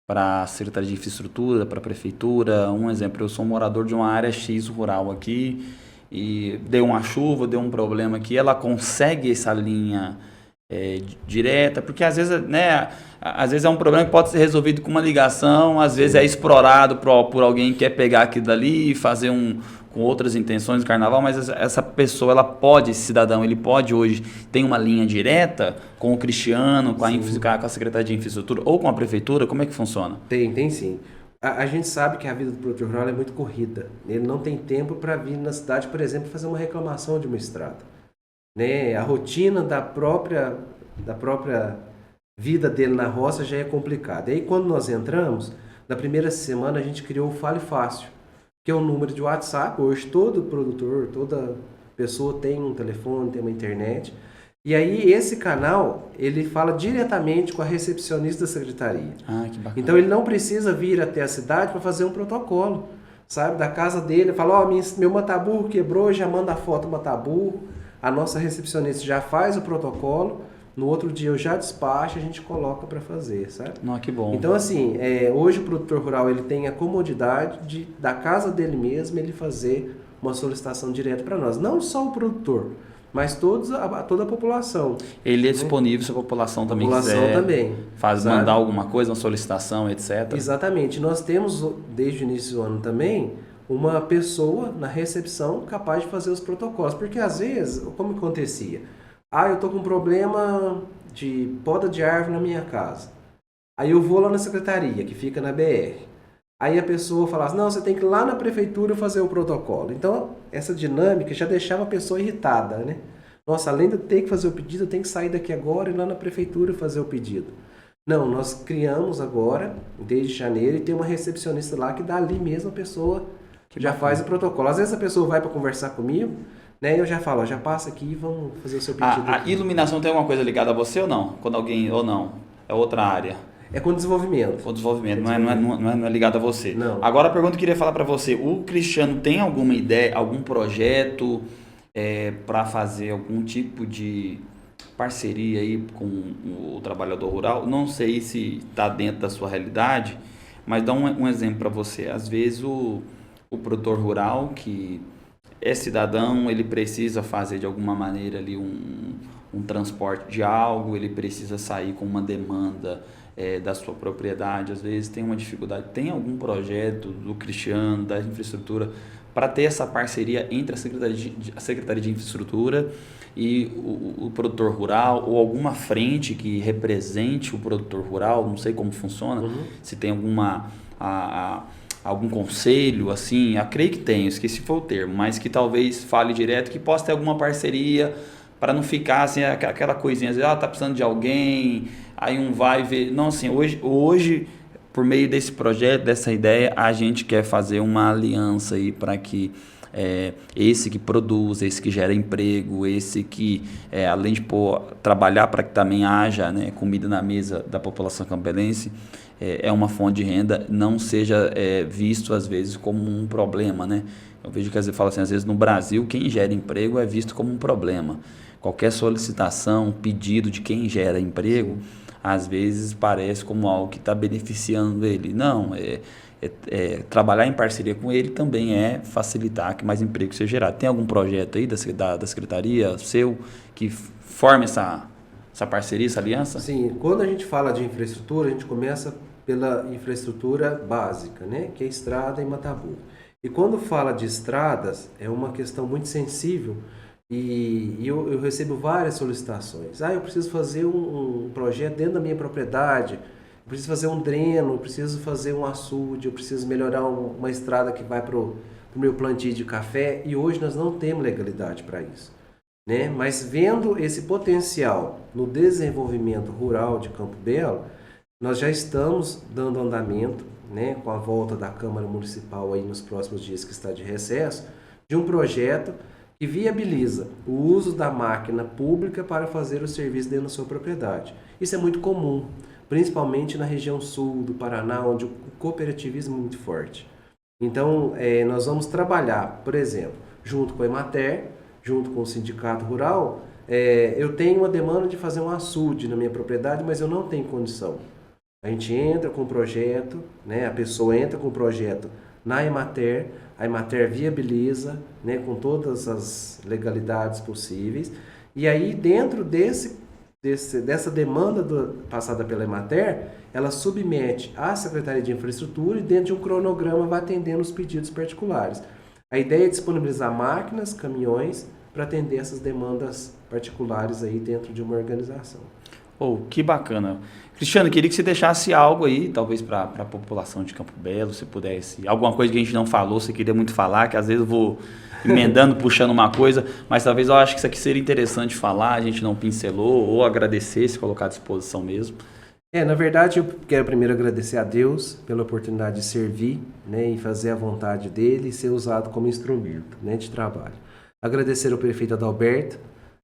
para a Secretaria de Infraestrutura, para a Prefeitura. Um exemplo, eu sou um morador de uma área X rural aqui e deu uma chuva, deu um problema aqui, ela consegue essa linha direta, porque às vezes, né, às vezes é um problema que pode ser resolvido com uma ligação, às vezes é explorado por alguém que quer pegar aquilo dali e fazer com outras intenções do carnaval, mas essa pessoa, ela pode, esse cidadão, ele pode hoje, tem uma linha direta com o Cristiano, com a Secretaria de Infraestrutura ou com a Prefeitura, como é que funciona? Tem sim. A gente sabe que a vida do produtor rural é muito corrida. Ele não tem tempo para vir na cidade, por exemplo, fazer uma reclamação de uma estrada. Né? A rotina da própria vida dele na roça já é complicada. E aí, quando nós entramos, na primeira semana a gente criou o Fale Fácil, que é um número de WhatsApp. Hoje todo produtor, toda pessoa tem um telefone, tem uma internet. E aí esse canal, ele fala diretamente com a recepcionista da secretaria. Ah, que bacana. Então ele não precisa vir até a cidade para fazer um protocolo, sabe? Da casa dele, fala, meu mataburro quebrou, já manda a foto do mataburro. A nossa recepcionista já faz o protocolo. No outro dia eu já despacho, a gente coloca para fazer, sabe? Não, que bom. Então, assim, hoje o produtor rural ele tem a comodidade da casa dele mesmo ele fazer uma solicitação direta para nós. Não só o produtor, mas toda a população. Ele é disponível se a população também quiser também, mandar alguma coisa, uma solicitação, etc. Exatamente. Nós temos, desde o início do ano também, uma pessoa na recepção capaz de fazer os protocolos. Porque, às vezes, como acontecia? Eu estou com um problema de poda de árvore na minha casa. Aí eu vou lá na secretaria, que fica na BR. Aí a pessoa fala assim, não, você tem que ir lá na prefeitura fazer o protocolo. Então, essa dinâmica já deixava a pessoa irritada, né? Nossa, além de eu ter que fazer o pedido, eu tenho que sair daqui agora e ir lá na prefeitura fazer o pedido. Não, nós criamos agora, desde janeiro, e tem uma recepcionista lá que dali mesmo a pessoa já faz o protocolo. Às vezes a pessoa vai para conversar comigo, né? Eu já falo, já passa aqui e vamos fazer o seu pedido. A iluminação tem alguma coisa ligada a você ou não? Quando alguém, ou não? É outra área? É com desenvolvimento. Com desenvolvimento, não é ligado a você. Não. Agora a pergunta que eu queria falar para você, o Cristiano tem alguma ideia, algum projeto para fazer algum tipo de parceria aí com o trabalhador rural? Não sei se está dentro da sua realidade, mas dá um exemplo para você. Às vezes o produtor rural que é cidadão, ele precisa fazer de alguma maneira ali um transporte de algo, ele precisa sair com uma demanda da sua propriedade, às vezes tem uma dificuldade. Tem algum projeto do Cristiano, da infraestrutura, para ter essa parceria entre a Secretaria de Infraestrutura e o produtor rural, ou alguma frente que represente o produtor rural? Não sei como funciona, se tem algum conselho, assim, eu creio que tem, esqueci foi o termo, mas que talvez fale direto, que possa ter alguma parceria, para não ficar assim, aquela coisinha, tá precisando de alguém, aí um vai ver. Não, assim, hoje, por meio desse projeto, dessa ideia, a gente quer fazer uma aliança aí para que esse que produz, esse que gera emprego, esse que, além de trabalhar para que também haja, né, comida na mesa da população campelense, é uma fonte de renda, não seja visto às vezes como um problema, né? Eu vejo que às vezes fala assim, às vezes no Brasil quem gera emprego é visto como um problema. Qualquer solicitação, pedido de quem gera emprego, às vezes parece como algo que está beneficiando ele. Não, trabalhar em parceria com ele também é facilitar que mais emprego seja gerado. Tem algum projeto aí da Secretaria seu que forme essa parceria, essa aliança? Sim, quando a gente fala de infraestrutura, a gente começa pela infraestrutura básica, né? Que é estrada e mataburro. E quando fala de estradas, é uma questão muito sensível, E eu recebo várias solicitações. Eu preciso fazer um projeto dentro da minha propriedade, eu preciso fazer um dreno, eu preciso fazer um açude, eu preciso melhorar uma estrada que vai para o meu plantio de café. E hoje nós não temos legalidade para isso, né? Mas vendo esse potencial no desenvolvimento rural de Campo Belo, nós já estamos dando andamento, né, com a volta da Câmara Municipal aí nos próximos dias que está de recesso, de um projeto que viabiliza o uso da máquina pública para fazer o serviço dentro da sua propriedade. Isso é muito comum, principalmente na região sul do Paraná, onde o cooperativismo é muito forte. Então, nós vamos trabalhar, por exemplo, junto com a Emater, junto com o Sindicato Rural. Eu tenho uma demanda de fazer um açude na minha propriedade, mas eu não tenho condição. A gente entra com o projeto, né? A pessoa entra com o projeto na Emater, a Emater viabiliza, né, com todas as legalidades possíveis, e aí dentro dessa demanda passada pela Emater, ela submete à Secretaria de Infraestrutura e dentro de um cronograma vai atendendo os pedidos particulares. A ideia é disponibilizar máquinas, caminhões, para atender essas demandas particulares aí dentro de uma organização. Que bacana. Cristiano, queria que você deixasse algo aí, talvez para a população de Campo Belo, se pudesse. Alguma coisa que a gente não falou, você queria muito falar, que às vezes eu vou emendando, puxando uma coisa, mas talvez eu acho que isso aqui seria interessante falar, a gente não pincelou, ou agradecer, se colocar à disposição mesmo. Na verdade, eu quero primeiro agradecer a Deus pela oportunidade de servir, né, e fazer a vontade dele e ser usado como instrumento, né, de trabalho. Agradecer ao prefeito Adalberto,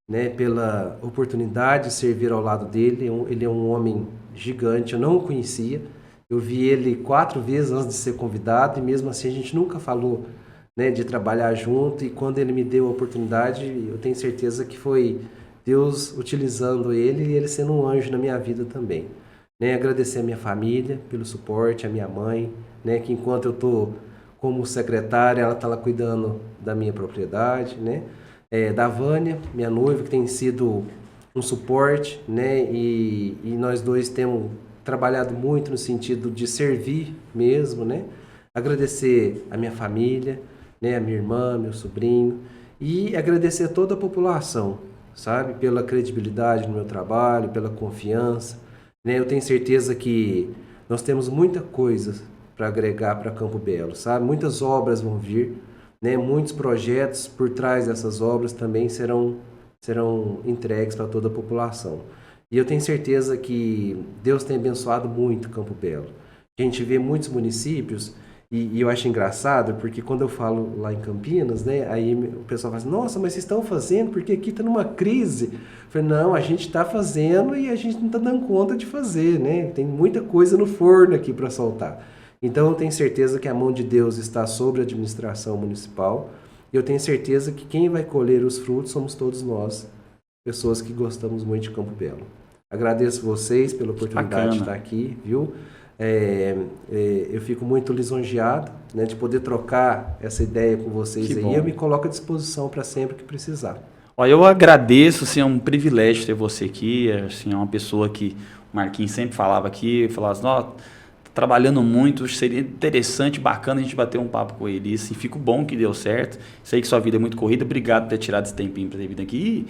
né, pela oportunidade de servir ao lado dele. Ele é um homem gigante, eu não o conhecia, eu vi ele 4 vezes antes de ser convidado e mesmo assim a gente nunca falou, né, de trabalhar junto, e quando ele me deu a oportunidade, eu tenho certeza que foi Deus utilizando ele e ele sendo um anjo na minha vida também. Né, agradecer a minha família pelo suporte, a minha mãe, né, que enquanto eu estou como secretária, ela está lá cuidando da minha propriedade, né? Da Vânia, minha noiva, que tem sido um suporte, né? E nós dois temos trabalhado muito no sentido de servir mesmo, né? Agradecer a minha família, né? A minha irmã, meu sobrinho, e agradecer a toda a população, sabe? Pela credibilidade no meu trabalho, pela confiança, né? Eu tenho certeza que nós temos muita coisa para agregar para Campo Belo, sabe? Muitas obras vão vir, né? Muitos projetos por trás dessas obras também serão entregues para toda a população. E eu tenho certeza que Deus tem abençoado muito Campo Belo. A gente vê muitos municípios, e eu acho engraçado, porque quando eu falo lá em Campinas, né, aí o pessoal fala assim, nossa, mas vocês estão fazendo porque aqui está numa crise. Eu falei, não, a gente está fazendo e a gente não está dando conta de fazer, né? Tem muita coisa no forno aqui para soltar. Então eu tenho certeza que a mão de Deus está sobre a administração municipal, e eu tenho certeza que quem vai colher os frutos somos todos nós, pessoas que gostamos muito de Campo Belo. Agradeço vocês pela oportunidade de estar aqui, viu? Eu fico muito lisonjeado, né, de poder trocar essa ideia com vocês aí. Eu me coloco à disposição para sempre que precisar. Eu agradeço, assim, é um privilégio ter você aqui, assim, é uma pessoa que o Marquinhos sempre falava aqui, falava assim, trabalhando muito, seria interessante, bacana a gente bater um papo com ele. E assim, fico bom que deu certo. Sei que sua vida é muito corrida. Obrigado por ter tirado esse tempinho para ter vindo aqui.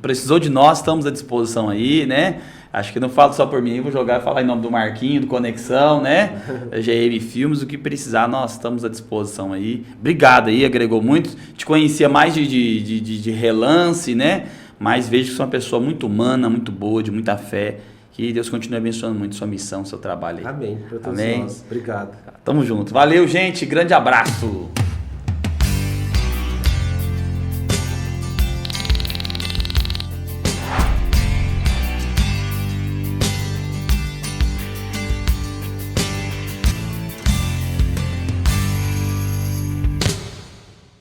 Precisou de nós, estamos à disposição aí, né? Acho que não falo só por mim, vou falar em nome do Marquinho, do Conexão, né? GM Filmes, o que precisar, nós estamos à disposição aí. Obrigado aí, agregou muito. Te conhecia mais de relance, né? Mas vejo que você é uma pessoa muito humana, muito boa, de muita fé. Que Deus continue abençoando muito sua missão, seu trabalho aí. Amém. Para todos nós. Obrigado. Tamo junto. Valeu, gente. Grande abraço.